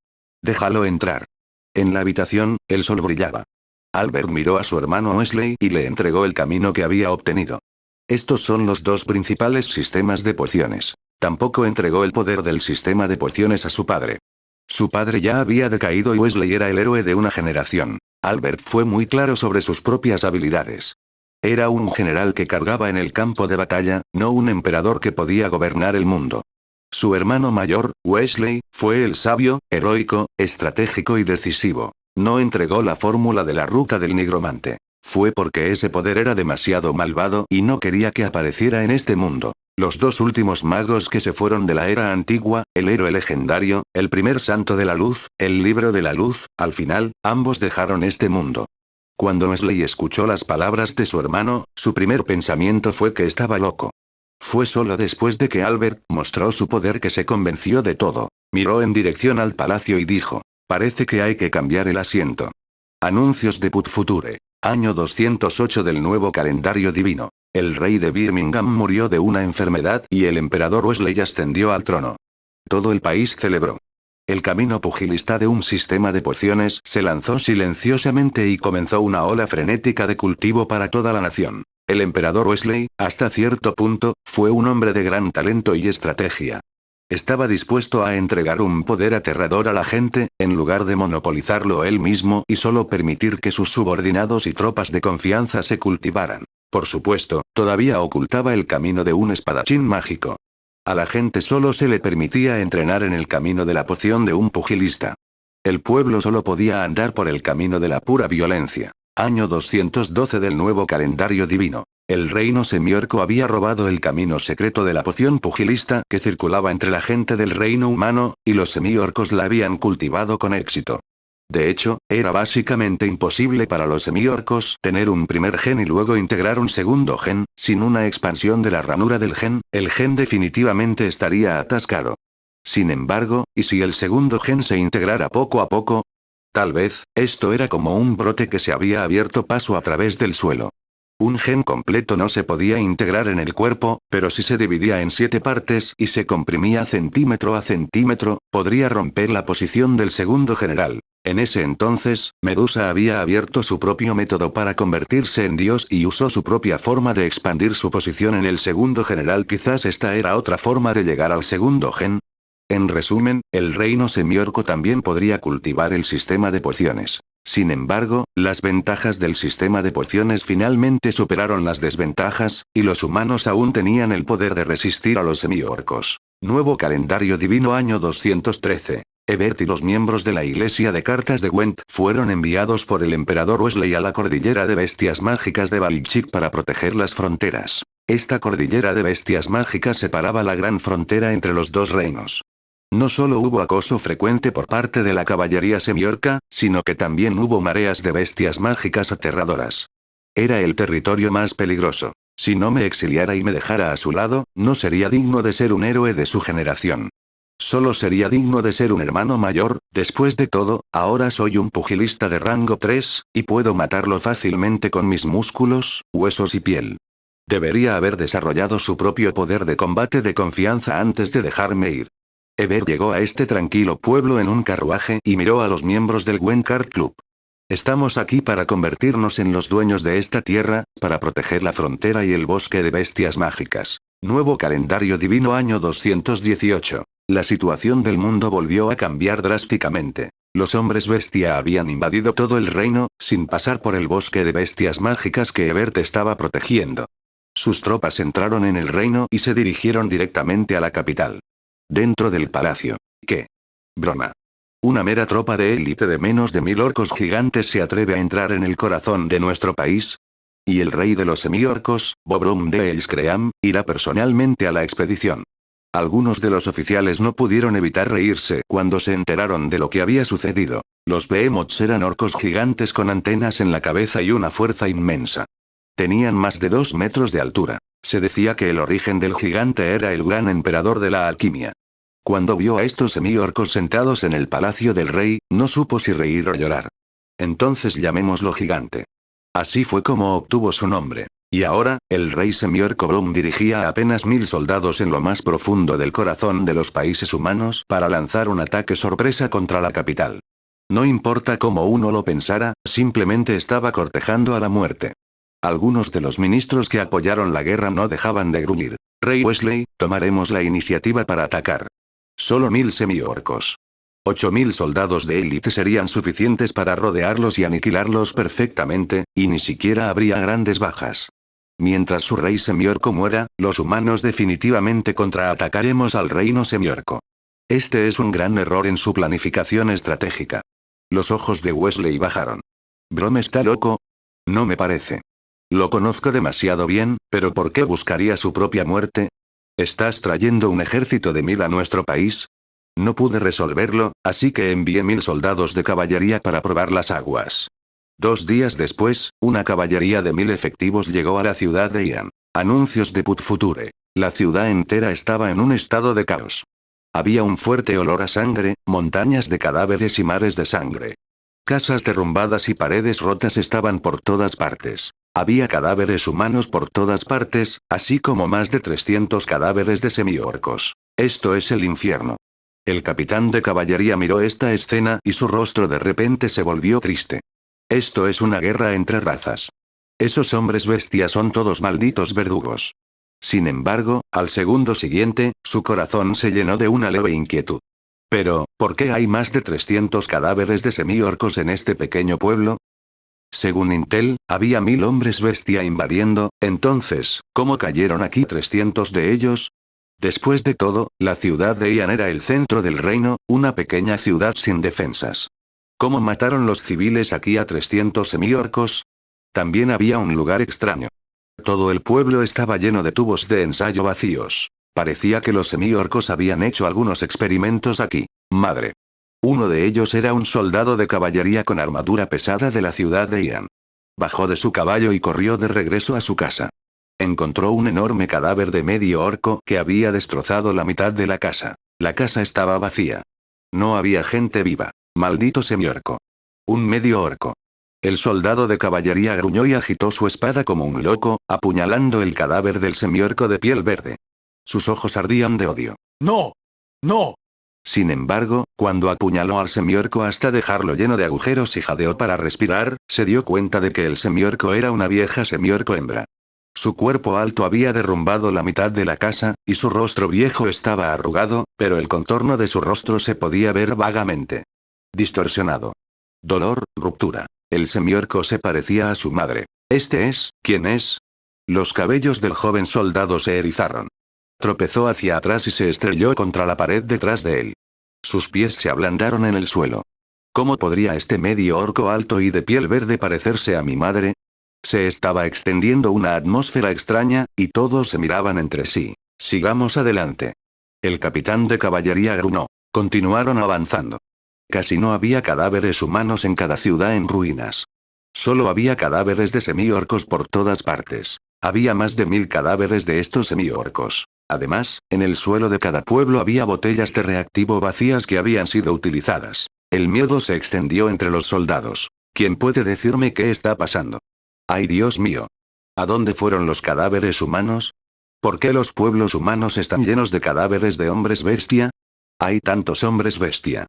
Déjalo entrar. En la habitación, el sol brillaba. Albert miró a su hermano Wesley y le entregó el camino que había obtenido. Estos son los dos principales sistemas de pociones. Tampoco entregó el poder del sistema de pociones a su padre. Su padre ya había decaído y Wesley era el héroe de una generación. Albert fue muy claro sobre sus propias habilidades. Era un general que cargaba en el campo de batalla, no un emperador que podía gobernar el mundo. Su hermano mayor, Wesley, fue el sabio, heroico, estratégico y decisivo. No entregó la fórmula de la ruta del nigromante. Fue porque ese poder era demasiado malvado y no quería que apareciera en este mundo. Los dos últimos magos que se fueron de la era antigua, el héroe legendario, el primer santo de la luz, el libro de la luz, al final, ambos dejaron este mundo. Cuando Wesley escuchó las palabras de su hermano, su primer pensamiento fue que estaba loco. Fue solo después de que Albert mostró su poder que se convenció de todo. Miró en dirección al palacio y dijo, parece que hay que cambiar el asiento. Anuncios de Put Future. Año 208 del nuevo calendario divino. El rey de Birmingham murió de una enfermedad y el emperador Wesley ascendió al trono. Todo el país celebró. El camino pugilista de un sistema de pociones se lanzó silenciosamente y comenzó una ola frenética de cultivo para toda la nación. El emperador Wesley, hasta cierto punto, fue un hombre de gran talento y estrategia. Estaba dispuesto a entregar un poder aterrador a la gente, en lugar de monopolizarlo él mismo y solo permitir que sus subordinados y tropas de confianza se cultivaran. Por supuesto, todavía ocultaba el camino de un espadachín mágico. A la gente solo se le permitía entrenar en el camino de la poción de un pugilista. El pueblo solo podía andar por el camino de la pura violencia. Año 212 del nuevo calendario divino. El reino semiorco había robado el camino secreto de la poción pugilista que circulaba entre la gente del reino humano, y los semiorcos la habían cultivado con éxito. De hecho, era básicamente imposible para los semiorcos tener un primer gen y luego integrar un segundo gen. Sin una expansión de la ranura del gen, el gen definitivamente estaría atascado. Sin embargo, ¿y si el segundo gen se integrara poco a poco? Tal vez, esto era como un brote que se había abierto paso a través del suelo. Un gen completo no se podía integrar en el cuerpo, pero si se dividía en 7 partes y se comprimía centímetro a centímetro, podría romper la posición del segundo general. En ese entonces, Medusa había abierto su propio método para convertirse en Dios y usó su propia forma de expandir su posición en el segundo general. Quizás esta era otra forma de llegar al segundo gen. En resumen, el reino semiorco también podría cultivar el sistema de pociones. Sin embargo, las ventajas del sistema de pociones finalmente superaron las desventajas, y los humanos aún tenían el poder de resistir a los semiorcos. Nuevo calendario divino año 213. Ebert y los miembros de la Iglesia de Cartas de Gwent fueron enviados por el emperador Wesley a la cordillera de bestias mágicas de Balchik para proteger las fronteras. Esta cordillera de bestias mágicas separaba la gran frontera entre los dos reinos. No solo hubo acoso frecuente por parte de la caballería semiorca, sino que también hubo mareas de bestias mágicas aterradoras. Era el territorio más peligroso. Si no me exiliara y me dejara a su lado, no sería digno de ser un héroe de su generación. Solo sería digno de ser un hermano mayor. Después de todo, ahora soy un pugilista de rango 3, y puedo matarlo fácilmente con mis músculos, huesos y piel. Debería haber desarrollado su propio poder de combate de confianza antes de dejarme ir. Ebert llegó a este tranquilo pueblo en un carruaje y miró a los miembros del Gwent Card Club. Estamos aquí para convertirnos en los dueños de esta tierra, para proteger la frontera y el bosque de bestias mágicas. Nuevo calendario divino año 218. La situación del mundo volvió a cambiar drásticamente. Los hombres bestia habían invadido todo el reino, sin pasar por el bosque de bestias mágicas que Ebert estaba protegiendo. Sus tropas entraron en el reino y se dirigieron directamente a la capital. Dentro del palacio. ¿Qué? Broma. Una mera tropa de élite de menos de 1000 orcos gigantes se atreve a entrar en el corazón de nuestro país. Y el rey de los semiorcos, Bobrum de Elskream, irá personalmente a la expedición. Algunos de los oficiales no pudieron evitar reírse cuando se enteraron de lo que había sucedido. Los Behemoths eran orcos gigantes con antenas en la cabeza y una fuerza inmensa. Tenían más de 2 metros de altura. Se decía que el origen del gigante era el gran emperador de la alquimia. Cuando vio a estos semiorcos sentados en el palacio del rey, no supo si reír o llorar. Entonces llamémoslo gigante. Así fue como obtuvo su nombre. Y ahora, el rey semiorco Brum dirigía a apenas 1000 soldados en lo más profundo del corazón de los países humanos para lanzar un ataque sorpresa contra la capital. No importa cómo uno lo pensara, simplemente estaba cortejando a la muerte. Algunos de los ministros que apoyaron la guerra no dejaban de gruñir. Rey Wesley, tomaremos la iniciativa para atacar. Solo 1000 semiorcos. 8000 soldados de élite serían suficientes para rodearlos y aniquilarlos perfectamente, y ni siquiera habría grandes bajas. Mientras su rey semiorco muera, los humanos definitivamente contraatacaremos al reino semiorco. Este es un gran error en su planificación estratégica. Los ojos de Wesley bajaron. ¿Brom está loco? No me parece. Lo conozco demasiado bien, pero ¿por qué buscaría su propia muerte? ¿Estás trayendo un ejército de 1000 a nuestro país? No pude resolverlo, así que envié 1000 soldados de caballería para probar las aguas. 2 días después, una caballería de 1000 efectivos llegó a la ciudad de Ian. Anuncios de Put Future. La ciudad entera estaba en un estado de caos. Había un fuerte olor a sangre, montañas de cadáveres y mares de sangre. Casas derrumbadas y paredes rotas estaban por todas partes. Había cadáveres humanos por todas partes, así como más de 300 cadáveres de semiorcos. Esto es el infierno. El capitán de caballería miró esta escena y su rostro de repente se volvió triste. Esto es una guerra entre razas. Esos hombres bestias son todos malditos verdugos. Sin embargo, al segundo siguiente, su corazón se llenó de una leve inquietud. Pero, ¿por qué hay más de 300 cadáveres de semiorcos en este pequeño pueblo? Según Intel, había 1000 hombres bestia invadiendo. Entonces, ¿cómo cayeron aquí 300 de ellos? Después de todo, la ciudad de Ian era el centro del reino, una pequeña ciudad sin defensas. ¿Cómo mataron los civiles aquí a 300 semiorcos? También había un lugar extraño. Todo el pueblo estaba lleno de tubos de ensayo vacíos. Parecía que los semiorcos habían hecho algunos experimentos aquí. Madre. Uno de ellos era un soldado de caballería con armadura pesada de la ciudad de Ian. Bajó de su caballo y corrió de regreso a su casa. Encontró un enorme cadáver de medio orco que había destrozado la mitad de la casa. La casa estaba vacía. No había gente viva. Maldito semiorco. Un medio orco. El soldado de caballería gruñó y agitó su espada como un loco, apuñalando el cadáver del semiorco de piel verde. Sus ojos ardían de odio. ¡No! ¡No! Sin embargo, cuando apuñaló al semiorco hasta dejarlo lleno de agujeros y jadeó para respirar, se dio cuenta de que el semiorco era una vieja semiorco hembra. Su cuerpo alto había derrumbado la mitad de la casa, y su rostro viejo estaba arrugado, pero el contorno de su rostro se podía ver vagamente. Distorsionado. Dolor, ruptura. El semiorco se parecía a su madre. ¿Este es, quién es? Los cabellos del joven soldado se erizaron. Tropezó hacia atrás y se estrelló contra la pared detrás de él. Sus pies se ablandaron en el suelo. ¿Cómo podría este medio orco alto y de piel verde parecerse a mi madre? Se estaba extendiendo una atmósfera extraña, y todos se miraban entre sí. Sigamos adelante. El capitán de caballería gruñó. Continuaron avanzando. Casi no había cadáveres humanos en cada ciudad en ruinas. Solo había cadáveres de semiorcos por todas partes. Había más de 1000 cadáveres de estos semiorcos. Además, en el suelo de cada pueblo había botellas de reactivo vacías que habían sido utilizadas. El miedo se extendió entre los soldados. ¿Quién puede decirme qué está pasando? ¡Ay, Dios mío! ¿A dónde fueron los cadáveres humanos? ¿Por qué los pueblos humanos están llenos de cadáveres de hombres bestia? Hay tantos hombres bestia.